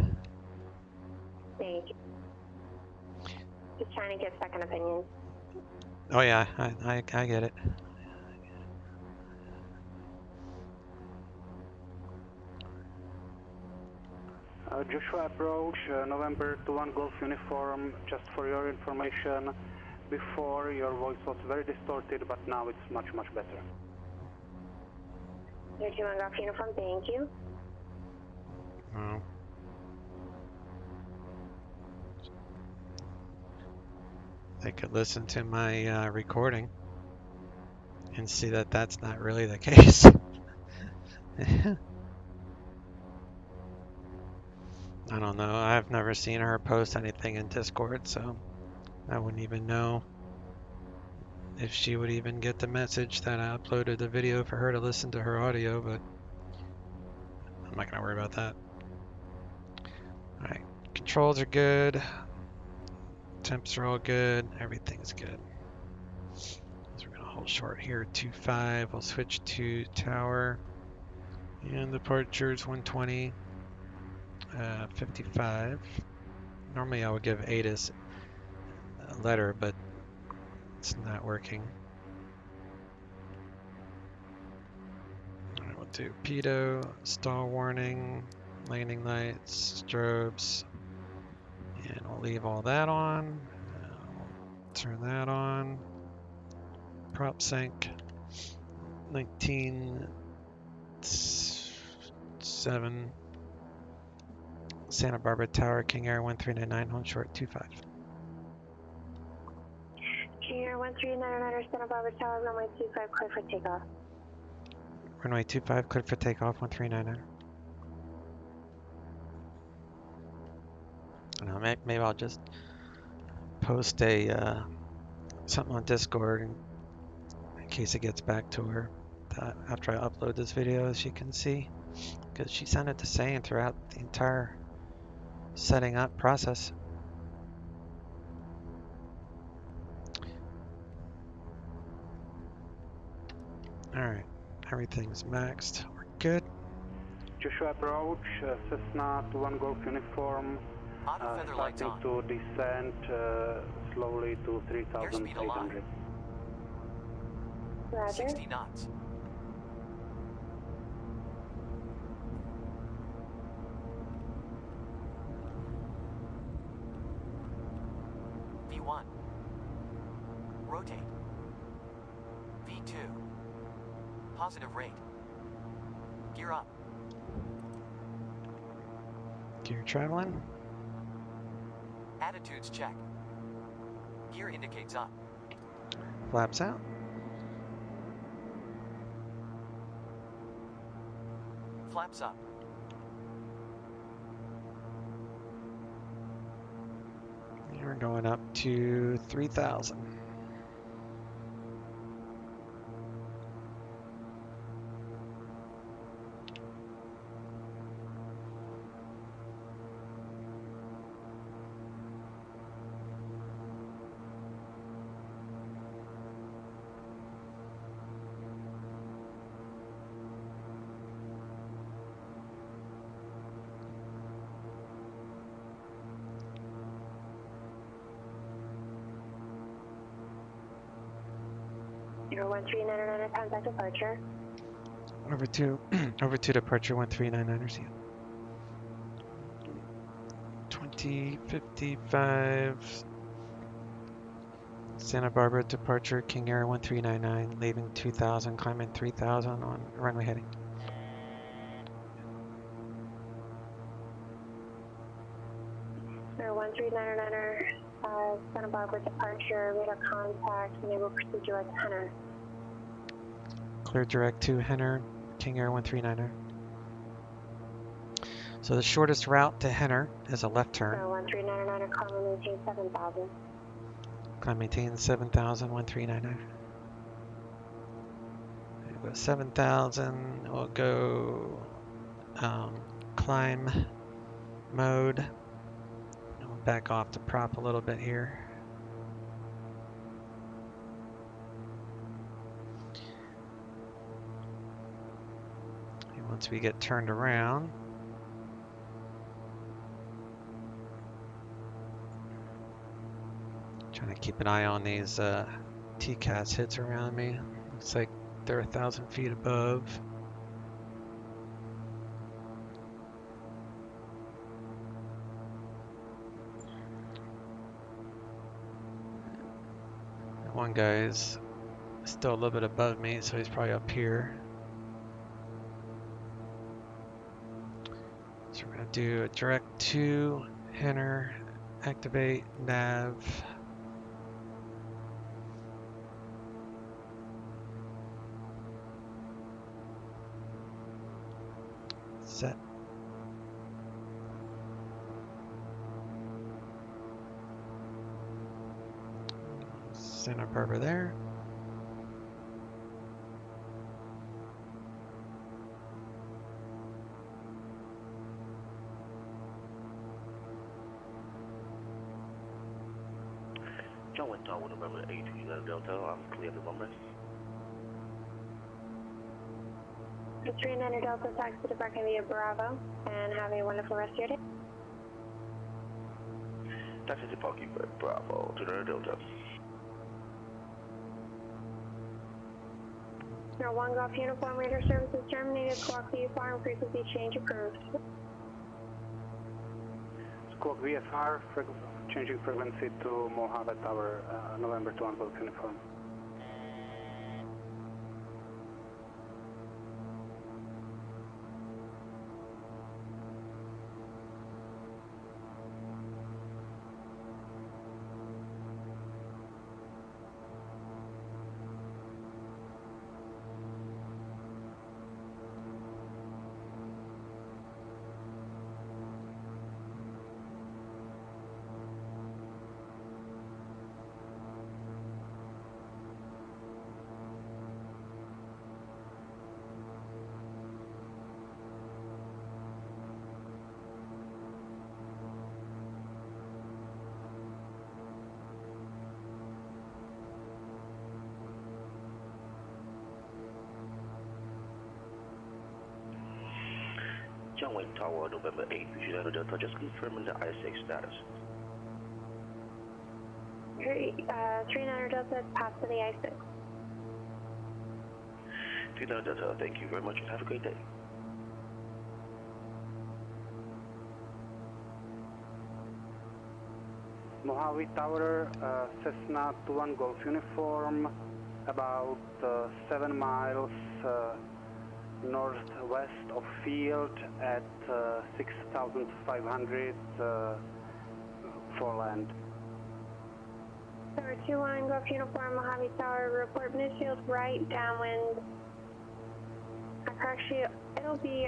Thank you. Just trying to get second opinions. Oh yeah, I get it. Joshua approach, November 21 Golf uniform, just for your information, before your voice was very distorted, but now it's much, much better. Your 21 Golf uniform, thank you. Oh. They could listen to my recording and see that that's not really the case. I don't know. I've never seen her post anything in Discord, so I wouldn't even know if she would even get the message that I uploaded the video for her to listen to her audio, but I'm not gonna worry about that. Alright, controls are good. Temps are all good. Everything's good. So we're gonna hold short here, 25. We'll switch to tower. And departure's 120. 55. Normally I would give ATIS a letter, but it's not working. Alright, we'll do pitot, stall warning, landing lights, strobes, and we'll leave all that on. We'll turn that on. Prop sync, 19.7. Santa Barbara Tower, King Air 1399, hold short 25. King Air 1399, Santa Barbara Tower, runway 25, clear for takeoff. Runway 25, clear for takeoff, 1399. I don't know, maybe I'll just post a something on Discord in case it gets back to her after I upload this video, as you can see, because she sounded the same throughout the entire setting up process. Alright, everything's maxed. We're good. Joshua approach, Cessna 21 Golf uniform, starting to descend slowly to 3,800. Roger. 60 knots. V1. Rotate. V2. Positive rate. Gear up. Gear traveling. Attitudes check. Gear indicates up. Flaps out. Flaps up. We're going up to 3,000. Zero 1399 contact departure. Over to over to departure 1399ers. Yeah. 2055 Santa Barbara departure King Air 1399 leaving 2000 climbing 3000 on runway heading. Zero 1399er, Santa Barbara departure, radar contact, enable proceed direct Henner. Clear direct to Henner King Air 1399. So the shortest route to Henner is a left turn. Zero 1399er, climb and maintain 7000. Climb maintain 7000 1399. We'll go 7000. We'll go climb mode. We'll back off the prop a little bit here. And once we get turned around, trying to keep an eye on these TCAS hits around me. Looks like they're 1,000 feet above. One guy's still a little bit above me, so he's probably up here. So we're gonna do a direct to Henner, activate nav. Set. Santa Barbara there. John Wind Tower, November 8, United Delta, I'm clear at the moment. The 39er Delta taxi to departing via Bravo, and have a wonderful rest of your day. Taxi departing for Bravo, to United Delta. 01 Golf Uniform Radar Services terminated. Squawk VFR and frequency change approved. Squawk VFR, changing frequency to Mojave Tower, November 2 Golf Uniform. John Wayne Tower, November 8, United Delta, just confirming the I-6 status. 39er Delta passed to the I-6. United Delta, thank you very much and have a great day. Mojave Tower, Cessna 21 Golf Uniform, about 7 miles northwest of field at 6,500 for land. Tower 21, Golf Uniform, Mojave Tower, report midfield right, downwind. Actually, it'll be,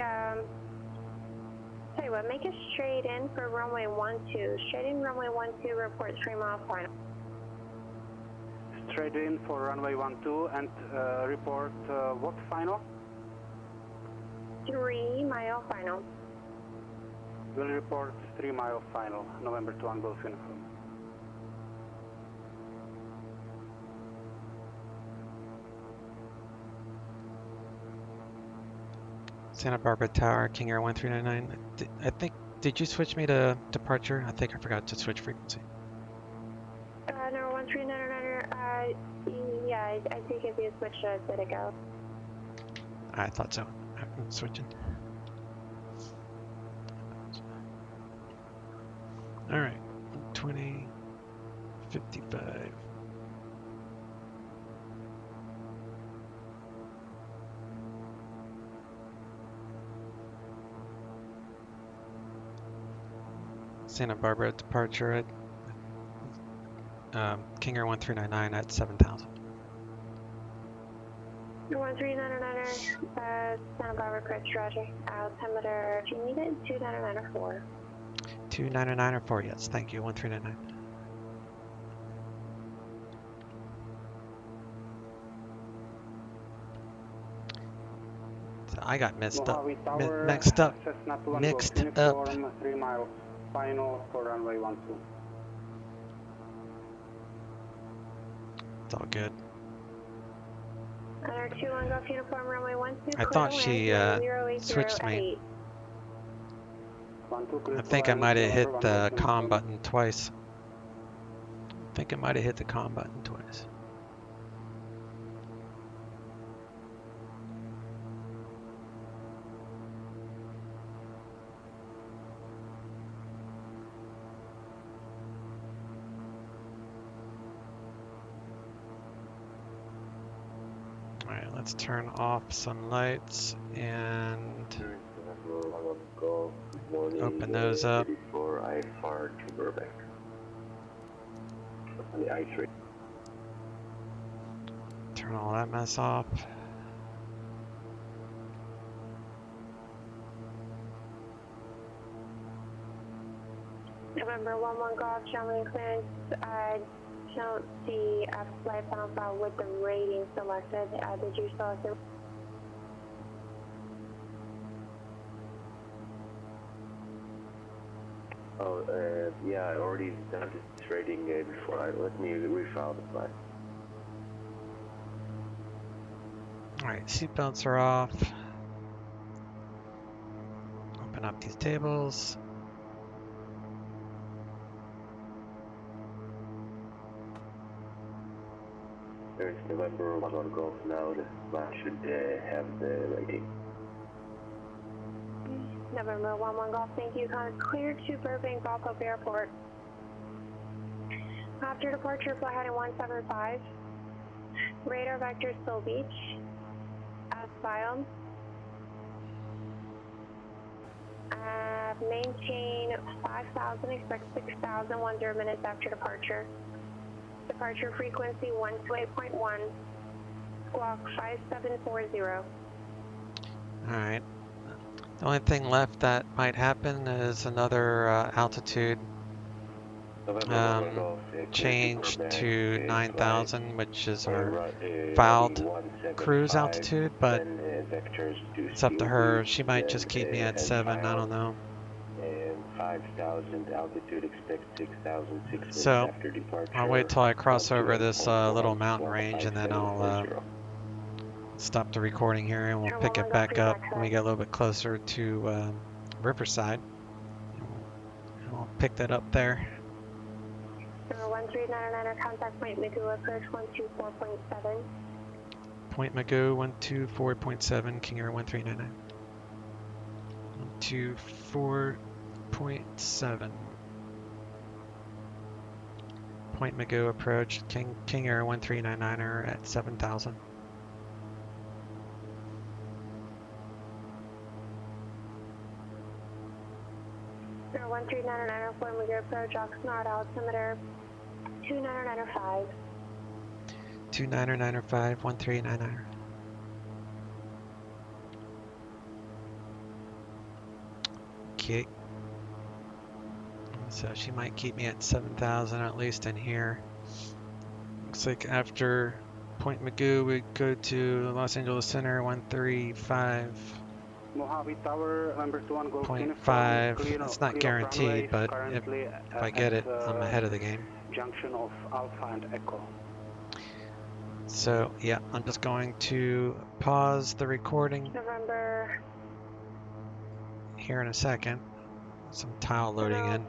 tell you what, make a straight in for runway 12. Straight in runway 12, report 3 mile final. Straight in for runway 12 and report what final? 3 mile final. Will report 3 mile final, November 21 Golf Uniform. Santa Barbara Tower, King Air 1399. Did you switch me to departure? I think I forgot to switch frequency. Number 1399, yeah, I think if you switch to Citigo. I thought so. I'm switching. All right, 20, 55. Santa Barbara departure at King Air 1399 at 7,000. 1399, Santa Barbara, Chris, Roger. Altimeter, if you need it, 2994. 2994, yes, thank you, 1399. So I got mixed up. Mixed up. 3 mile final for runway 12. It's all good. Honor 21 Golf Uniform, runway 12. I thought she switched me. I think I might have hit the comm button twice. Alright, let's turn off some lights and open those up. Turn all that mess off. November 11 Golf, German clearance. I don't see a flight panel file with the rating selected. Did you select it? Oh, yeah, I already done this rating before. Let me refile the flight. Alright, seatbelts are off. Open up these tables. There's November 1 Golf now. The flight should have the rating. November 11 Golf, thank you. Cleared to Burbank Golf Club Airport. After departure, fly heading 175. Radar vector Soul Beach. As filed. Maintain 5,000, expect 6,000, 10 minutes after departure. Departure frequency 128.1. Squawk 5740. Alright. The only thing left that might happen is another altitude change to 9,000, which is our filed cruise altitude, but it's up to her. She might just keep me at 7, I don't know. 5,000 altitude, expect 6,006 So after departure. I'll wait till I cross over this little mountain range and then I'll stop the recording here and we'll pick it back up when we get a little bit closer to Riverside. And we'll pick that up there. Number 1399, contact point Magoo, approach 124.7. Point Magoo, 124.7, King Air 1399. 124.7. Point Magoo approach, King Air 1399er at 7,000. 13994, Miguel approach, Oxnard, altimeter 2995. 2995, 1399. Okay. So she might keep me at 7,000 at least in here. Looks like after Point Magoo, we go to Los Angeles Center, 135. Mojave Tower, number 1 Golf 0.5. It's not guaranteed, but if I get it, I'm ahead of the game. Junction of Alpha and Echo. So, yeah, I'm just going to pause the recording November. here in a second. Some tile loading in.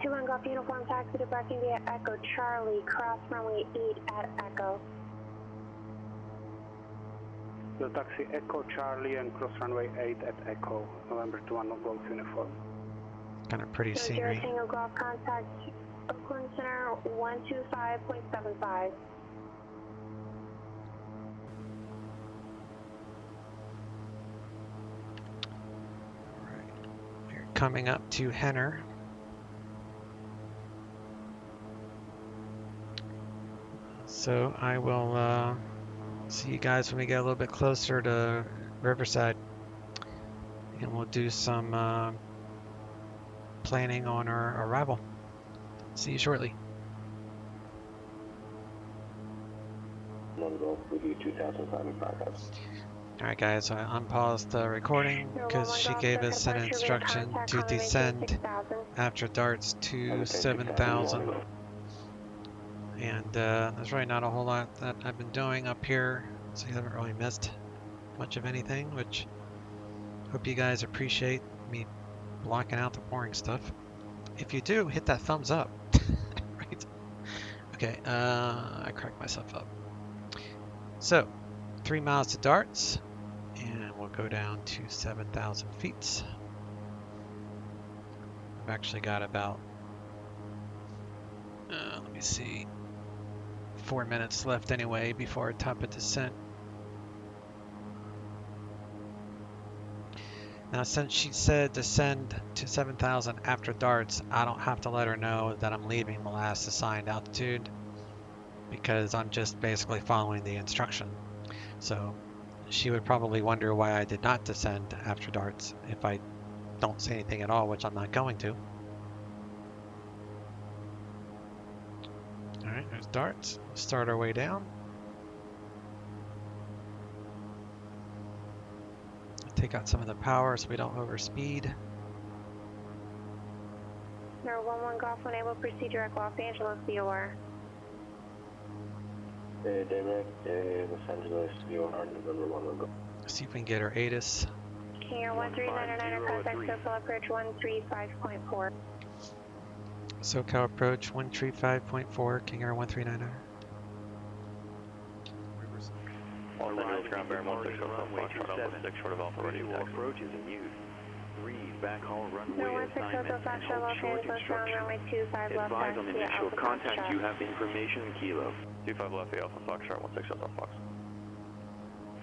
21 Golf Uniform, taxi to Brecken via Echo Charlie, cross runway 8 at Echo. The taxi Echo Charlie and cross runway 8 at Echo, November 21 Golf Uniform. Kind of pretty scenery. Tango Golf, contact Oakland Center 125.75. We're coming up to Henner. So I will see you guys when we get a little bit closer to Riverside, and we'll do some planning on our arrival. See you shortly. Alright guys, I unpaused the recording because she gave us an instruction to descend after darts to 7,000. And there's really not a whole lot that I've been doing up here, so you haven't really missed much of anything, which hope you guys appreciate me blocking out the boring stuff. If you do, hit that thumbs up. Right? Okay, I cracked myself up. So, 3 miles to darts, and we'll go down to 7,000 feet. I've actually got about, let me see, 4 minutes left anyway before top of descent. Now, since she said descend to 7,000 after darts, I don't have to let her know that I'm leaving the last assigned altitude, because I'm just basically following the instruction. So she would probably wonder why I did not descend after darts if I don't say anything at all, which I'm not going to. Alright, there's darts. Start our way down. Take out some of the power so we don't overspeed. Number 11 Golf, unable to proceed direct Los Angeles, VOR. Direct Los Angeles, VOR, November 1 Golf. See if we can get our ATIS. King Air 1399, contact SoCal approach 135.4. SoCal approach 135.4, King Air 1399. Los Angeles ground bearing 16 runway 27, short of Alpha ready approach is in use. Read backhaul runway assignment and hold short instruction. Advise on initial contact, you have information kilo. 25 left, Alpha Foxtrot 16 Alpha Fox.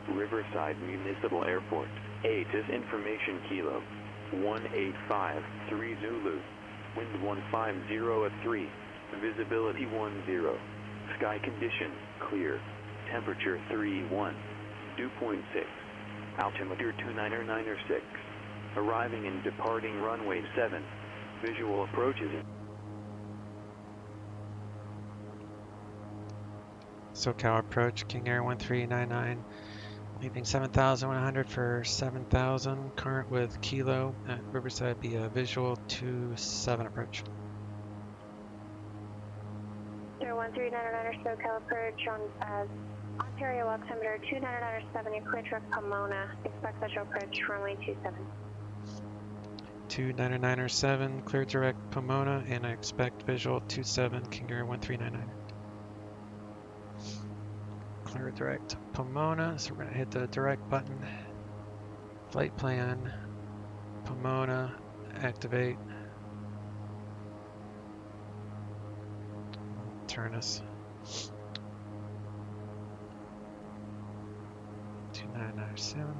Riverside Municipal Airport. 8 is information kilo. 185, 3 Zulu. Wind 150 at 3. Visibility 10. Sky condition clear. Temperature 31. Dew point 6. Altimeter 2996. Arriving and departing runway 7. Visual approaches. SoCal approach, King Air 1399. Leaving 7,100 for 7,000. Current with Kilo at Riverside via visual 27 approach. 1399 SoCal approach on Ontario altimeter 2997, you're clear direct Pomona. Expect visual approach runway 27. 2997, clear direct Pomona, and I expect visual 27, King Air 1399. Clear direct Pomona, so we're going to hit the direct button. Flight plan, Pomona, activate. Turn us. 2997.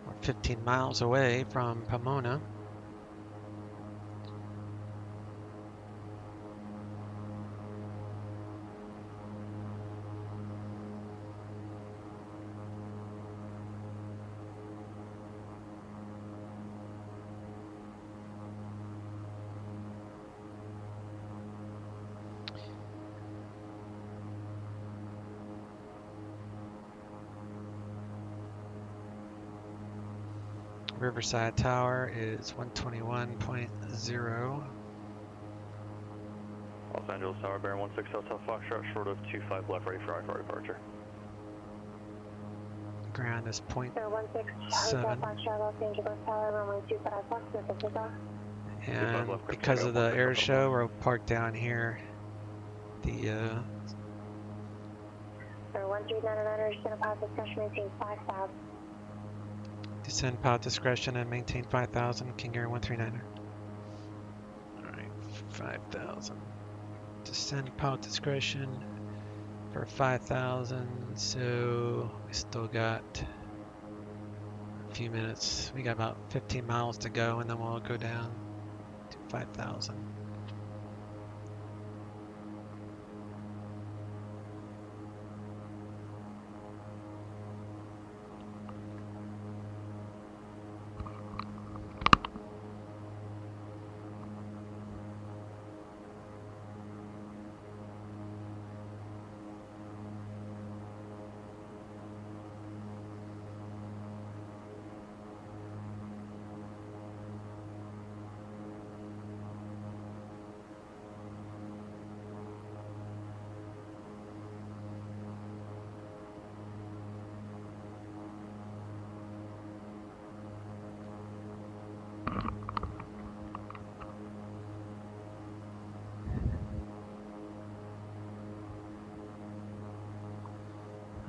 We're 15 miles away from Pomona. Riverside Tower is 121.0. Los Angeles Tower, bearing 16 Hotel Foxtrot, short of 25 left, ready for I-4 departure. Ground is So 16 Hotel 0.7. Foxtrot, Los Angeles Tower, runway 25 Fox, this is off. And because of the air show, we're parked down here. The So 1399, descend upon discretion, maintain 5,000. descend pod discretion and maintain 5,000. King Air 139er. Alright, 5,000. Descend pod discretion for 5,000. So we still got a few minutes. We got about 15 miles to go, and then we'll go down to 5,000.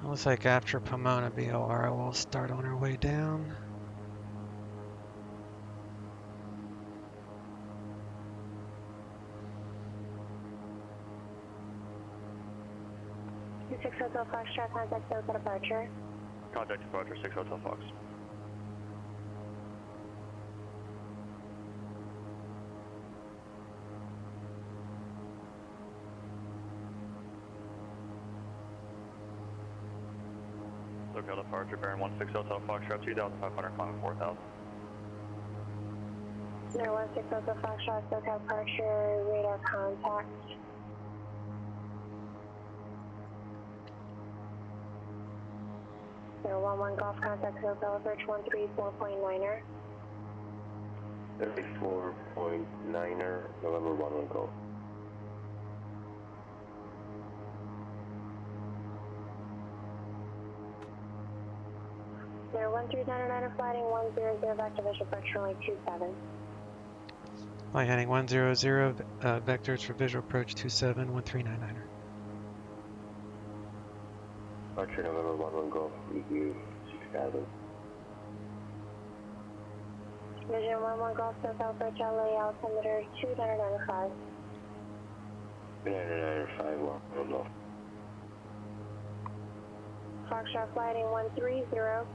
Looks like after Pomona BOR, we'll start on our way down. Six Hotel Foxtrot, contact SoCal departure. Contact departure, 6 Hotel Fox. SoCal departure, bearing 16 Hotel Foxtrot, 2,500, climbing 4,000. No, 16 Hotel Foxtrot, SoCal departure, radar contact. So 11 Golf contact SoCal approach 134.9er. 34.9er, November 11 Golf. So 1399 flighting 100 activation approach runway 27. Flight heading 100, vectors for visual approach 27, 1399er. Departure November 11 Golf, meet you 6,000. Vision 11 Golf SoCal approach LA altimeter 2995. 2995, 11 Golf. Foxtrot flighting 130,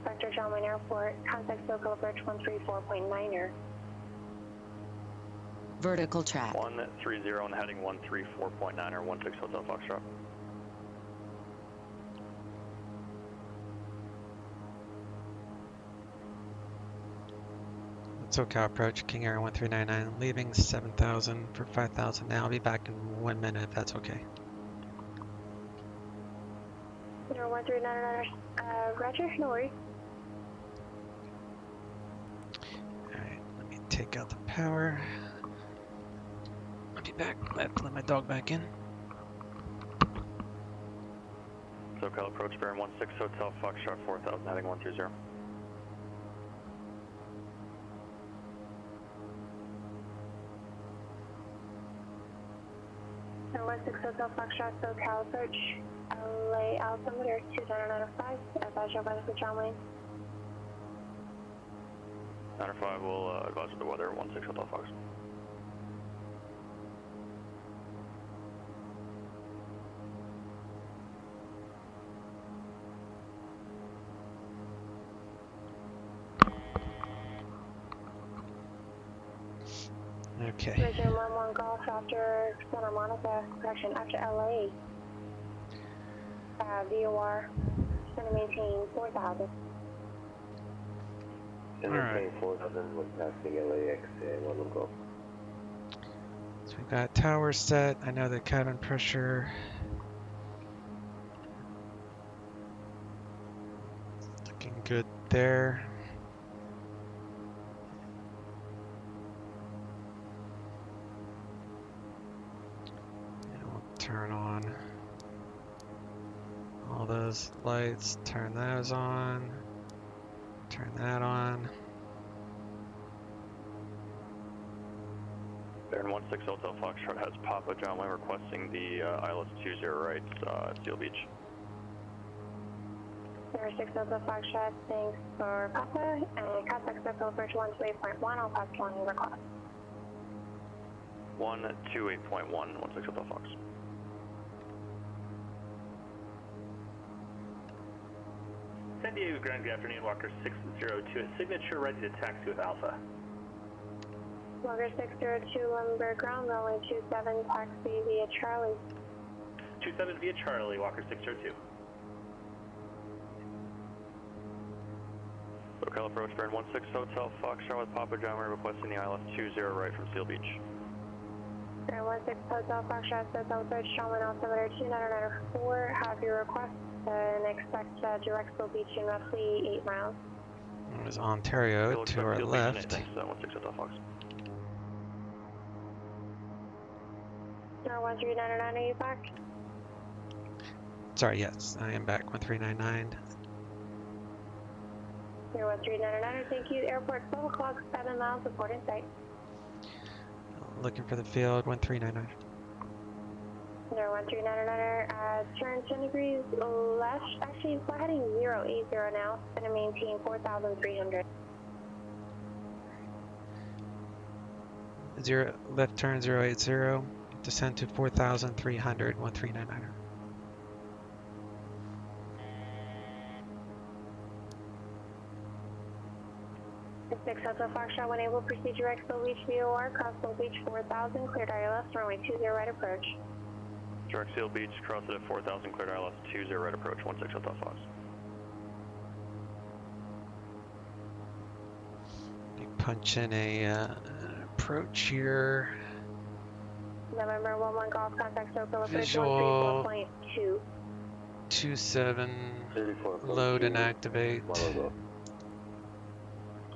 vector John Wayne Airport, contact SoCal approach 134.9er. Vertical track. 130 and heading 134.9er, 16 Hotel Foxtrot. SoCal approach, King Air 1399, leaving 7,000 for 5,000 now. I'll be back in 1 minute if that's okay. 1399, roger, no worries. Alright, let me take out the power. I'll be back. I have to let my dog back in. SoCal approach, bearing 16 Hotel Foxtrot, 4,000, heading 130. So 16 Hotel Foxtrot, SoCal approach, LA altimeter 2995, advise your weather for John Wayne. 95 will advise of the weather, 16 Hotel Fox. Okay. Vision 11 Golf after Santa Monica, correction, after LA. VOR, it's going to maintain 4,000. All right. 4,000 when passing LAX, 11 Golf. So we've got tower set. I know the cabin pressure. Looking good there. And we'll turn on all those lights, turn those on, turn that on. Baron 16 Hotel Foxtrot has Papa John Wayne requesting the ILS 20 right, Seal Beach. There 6 Delta Foxtrot, thanks for Papa, and contact Circle Approach 128.1, I'll pass along your request. 128.1, 16 Hotel Fox. San Diego Grand, good afternoon, Walker 602, a signature ready to taxi with Alpha. Walker 602, Lumber Ground, runway 27, taxi via Charlie. 27 via Charlie, Walker 602. SoCal approach, Baron 16 Hotel Foxtrot with Papa John Wayne requesting the ILS 20 right from Seal Beach. Baron 16 Hotel Foxtrot, SoCal approach, Strongman altimeter 29994, have your request and expect direct Seal Beach in roughly 8 miles. It was Ontario We'll to our Seal left. Beach, thanks, 16 Hotel Fox. 1399, are you back? Sorry, yes, I am back. 1399. 1399, thank you. Airport 12 o'clock, 7 miles, report in sight. Looking for the field. 1399. 1399, turn 10 degrees left. Actually, we're heading 080 now. It's going to maintain 4,300. Left turn 080. Descend to 4,300. 1399. Six Hotel Foxtrot, when able, proceed direct Soul Beach VOR, cross Soul Beach 4,000, cleared ILS, runway 20 right approach. Direct Seal Beach, cross it at 4,000, cleared ILS 20 right approach, 16 Hotel Fox. You punch in a approach here. November 11 Golf, contact SoCal approach Visual 134.2. 27, load and activate.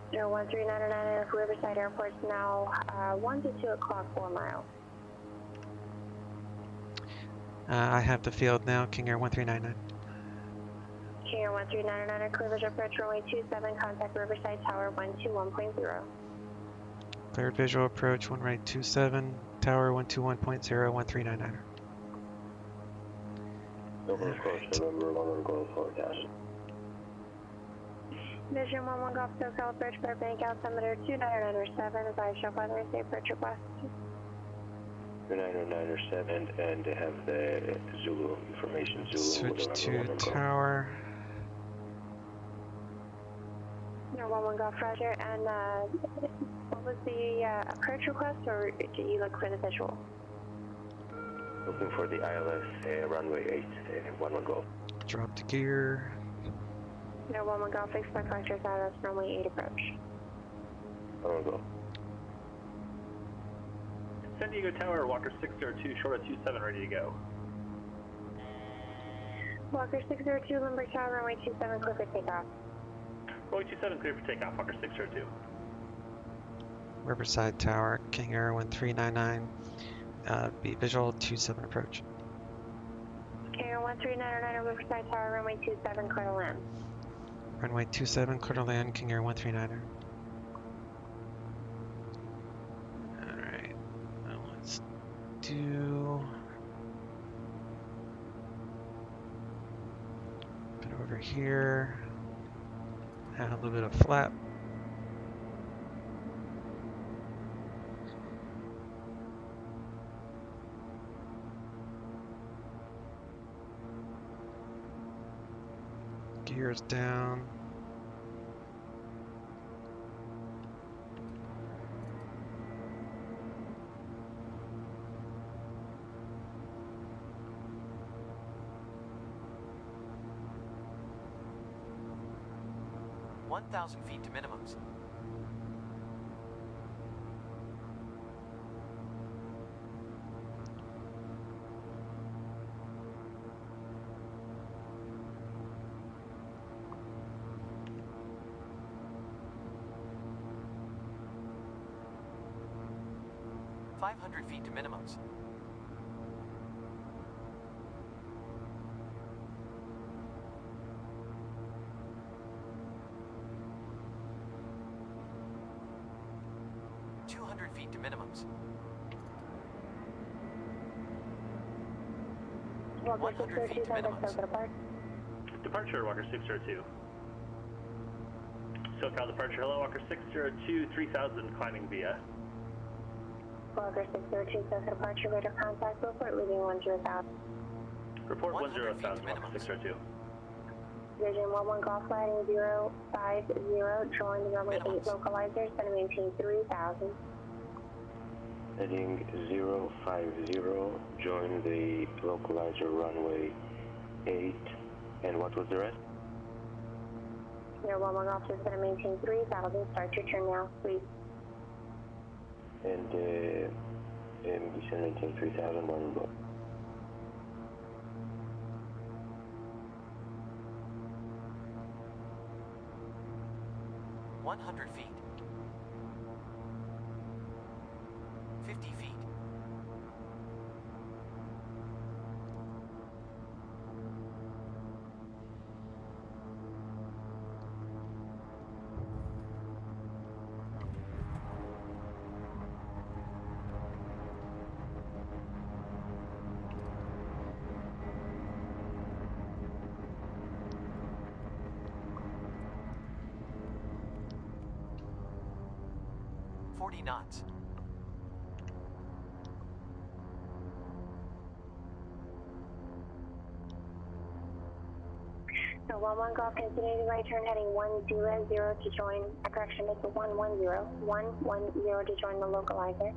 1399, Riverside Airport's now 1 to 2 o'clock, 4 miles. I have the field now. King Air 1399. King Air 1399, cleavage approach runway 27, contact Riverside Tower 121.0. Cleared visual approach, one right 27, tower 121.0, 1399. Over approach, November 11 Golf forecast. Vision 11 Golf SoCal approach, Burbank altimeter 2997, advise show weather, safe approach request. 2997, and they have the Zulu information. Zulu. Switch to tower. 11 Golf Roger, and what was the approach request, or did you look for the visual? Looking for the ILS runway 8, 11 Golf. Drop to gear. 11 Golf, expect vectors ILS runway 8 approach. 11 Golf. San Diego Tower, Walker 602, short of 27, ready to go. Walker 602, Limber Tower, runway 27, clear for takeoff. Runway 27, clear for takeoff, Walker 602. Riverside Tower, King Air 1399. Be visual 27 approach. King Air 1399, Riverside Tower, runway 27, clear to land. Runway 27, clear to land, King Air 1399. Alright, now let's do... Put it over here. Add a little bit of flap. Gears down. 1,000 feet to minimums. Feet to minimums. Feet to minimums. 100 feet to minimums. Departure, Walker 602. SoCal departure, hello, Walker 602, 3000, climbing via. Walker 602, SoCal departure, radar contact, report leaving 10,000. Report 10,000, Walker 602. Vision 11 Golf Lighting 050, join the runway 8 localizer, center maintain 3000. Heading 050, join the localizer runway 8, and what was the rest? 11 Golf is going to maintain 3000, start your turn now, please. And descend maintain 3000, one go. Feet. 50 feet. 40 knots. So 11 Golf, continue the right turn heading 100 to join, correction, it's 110 to join the localizer.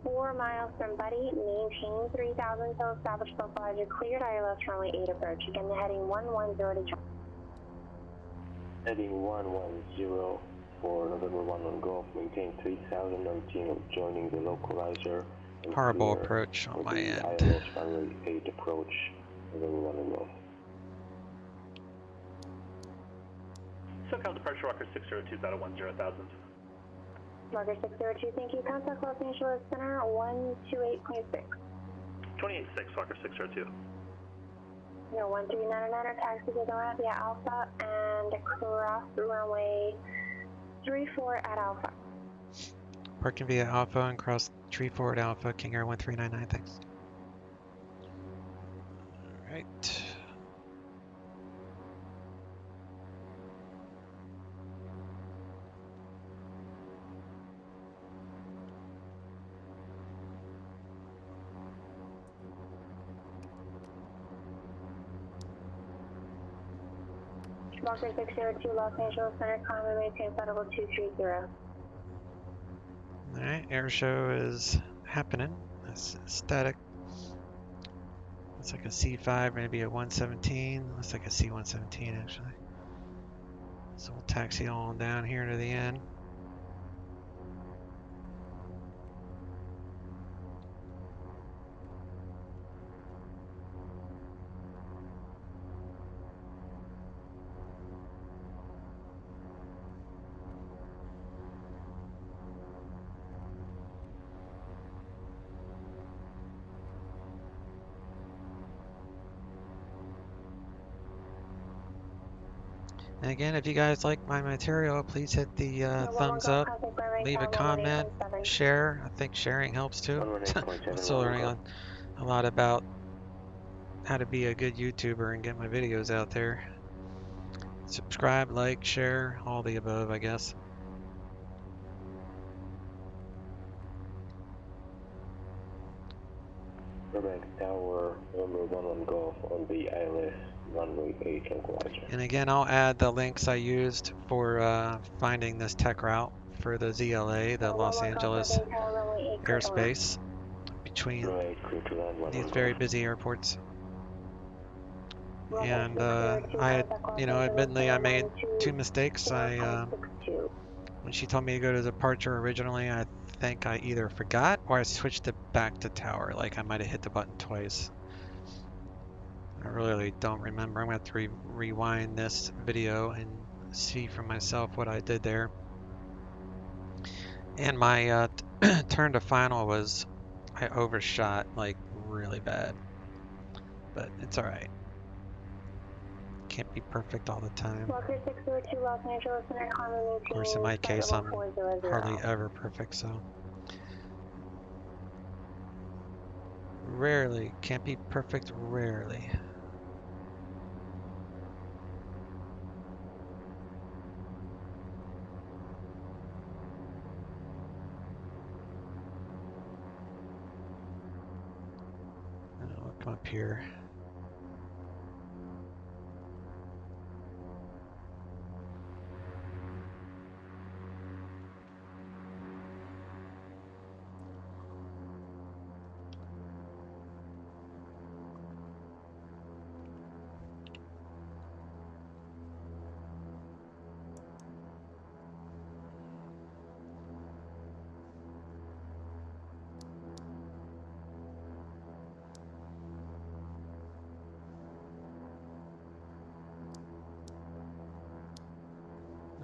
4 miles from Buddy, maintain 3000 till established localizer, cleared ILS runway 8 approach. Again, heading 110 to join. Heading 110 for November 1 Golf, maintain 3019 of joining the localizer. Horrible approach on my end. ILS runway 8 approach, November 1 Golf. SoCal departure, Walker 602, out of 10,000. Walker 602, thank you. Contact Los Angeles Center 128.6. 28.6, Walker 602. 1399 taxi to go via Alpha and cross the runway 34 at Alpha. Parking via Alpha and cross 34 at Alpha, King Air 1399, thanks. Alright. Walker 602, Los Angeles Center, climb maintain federal 230. Alright, Airshow is happening. It's static. Looks like a C5, maybe a 117. Looks like a C117 actually. So we'll taxi on down here to the end. And again, if you guys like my material, please hit the thumbs up, leave a comment, share. I think sharing helps too. I'm still learning a lot about how to be a good YouTuber and get my videos out there. Subscribe, like, share, all the above, I guess. Burbank Tower, number 1 Golf on the ILS runway 8 localizer. And again, I'll add the links I used for finding this tech route for the ZLA, the Los Angeles airspace between these very busy airports. And I had, admittedly I made two mistakes. When she told me to go to departure originally, I think I either forgot or I switched it back to tower. Like I might have hit the button twice. I really don't remember. I'm going to have to rewind this video and see for myself what I did there. And my turn to final was, I overshot like really bad. But it's alright. Can't be perfect all the time. Of course, in my case, I'm hardly ever perfect, so. Rarely. Can't be perfect, rarely. I'll come up here.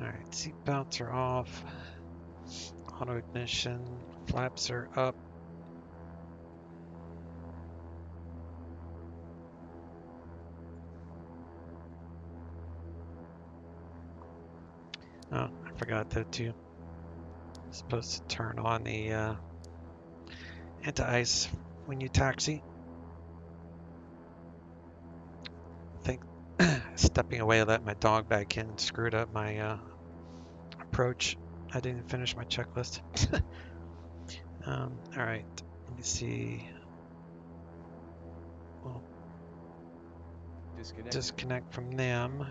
Alright, seatbelts are off. Auto ignition. Flaps are up. Oh, I forgot that too. Supposed to turn on the anti-ice when you taxi. I think stepping away to let my dog back in screwed up my approach. I didn't finish my checklist. Alright, let me see. We'll disconnect from them.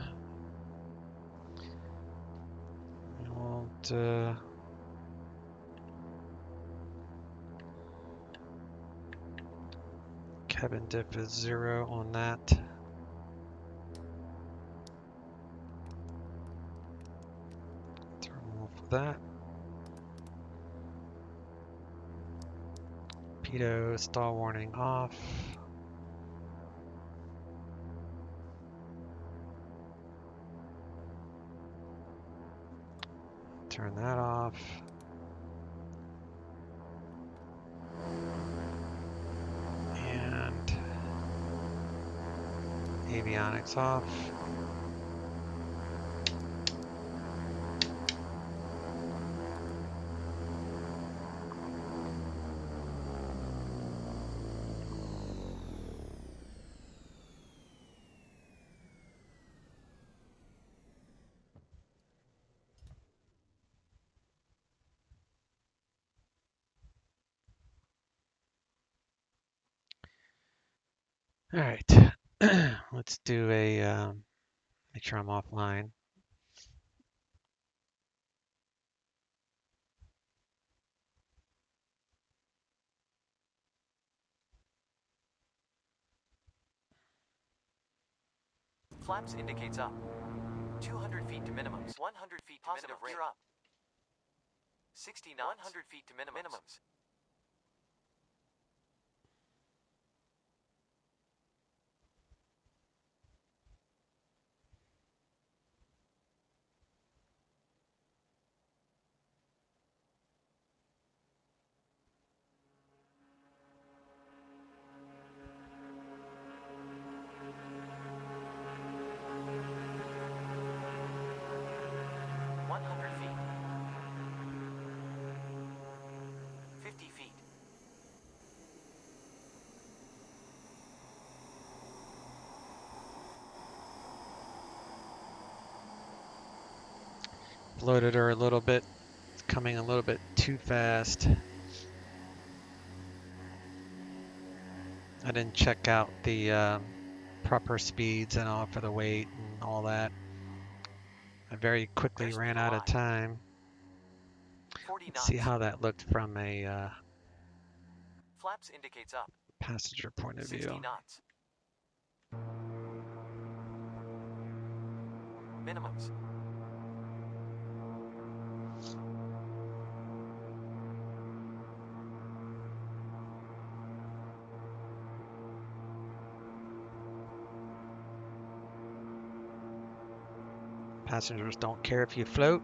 We won't cabin diff is 0 on that. Turn off that. Pitot stall warning off. Turn that off. And avionics off. All right, let's do a, make sure I'm offline. Flaps indicates up. 200 feet to minimums. 100 feet to positive minimums. Rear up. 60 knots. 100 feet to minimums. Loaded her a little bit. It's coming a little bit too fast. I didn't check out the proper speeds and all for the weight and all that. I very quickly ran out of time. Let's see how that looked from a Flaps indicates up. passenger point of view. 60 knots. Minimums. Passengers don't care if you float.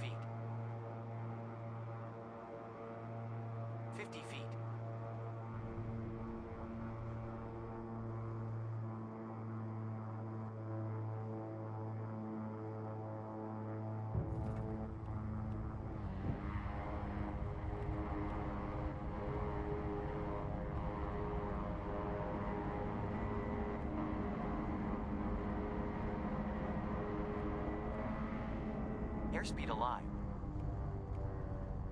Feet. 50 feet. Airspeed alive.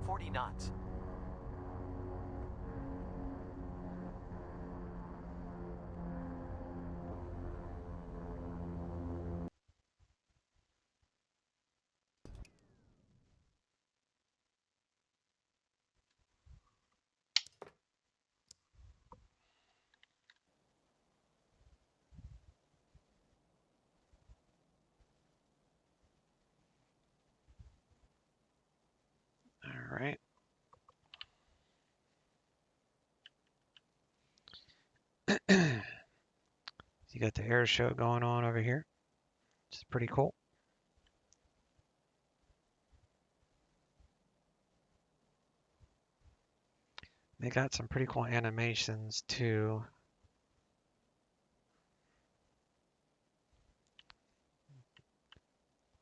40 knots. All right. You got the air show going on over here, which is pretty cool. They got some pretty cool animations too.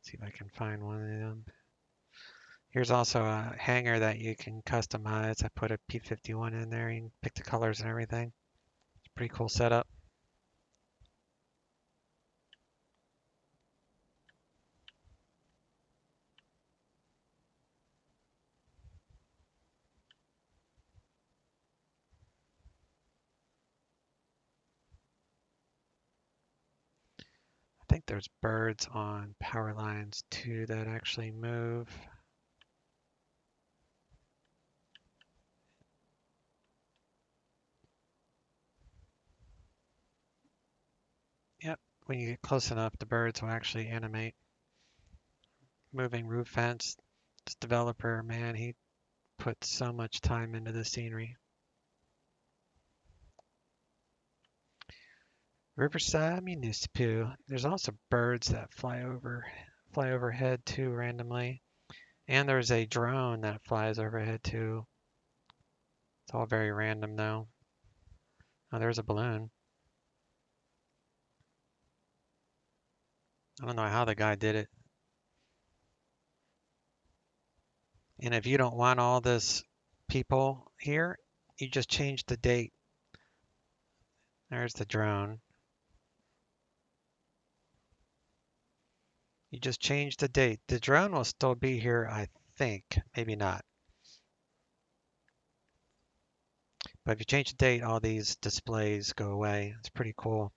See if I can find one of them. Here's also a hangar that you can customize. I put a P-51 in there. You can pick the colors and everything. It's a pretty cool setup. I think there's birds on power lines too that actually move. Yep, when you get close enough, the birds will actually animate. Moving roof fence. This developer, man, he put so much time into the scenery. Riverside Municipal. There's also birds that fly overhead too randomly. And there's a drone that flies overhead too. It's all very random though. Oh, there's a balloon. I don't know how the guy did it. And if you don't want all this people here, you just change the date. There's the drone. You just change the date. The drone will still be here, I think. Maybe not. But if you change the date, all these displays go away. It's pretty cool.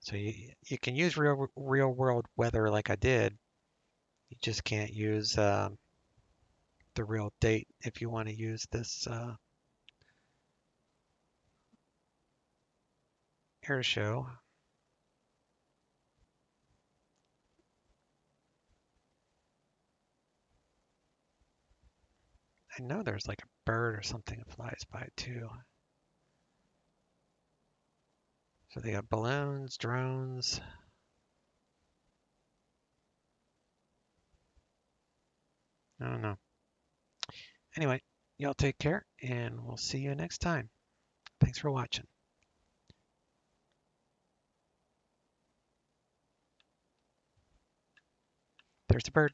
So you can use real world weather like I did. You just can't use the real date if you want to use this air show. I know there's like a bird or something that flies by too. So they got balloons, drones. I don't know. Anyway, y'all take care and we'll see you next time. Thanks for watching. There's the bird.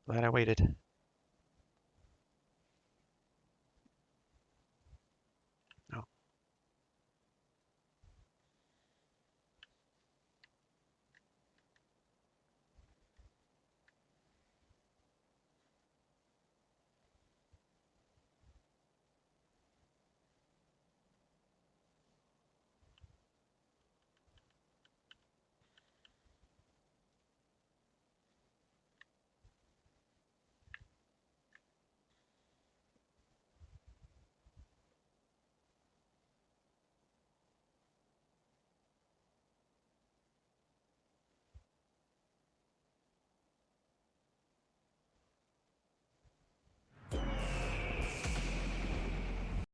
Glad I waited.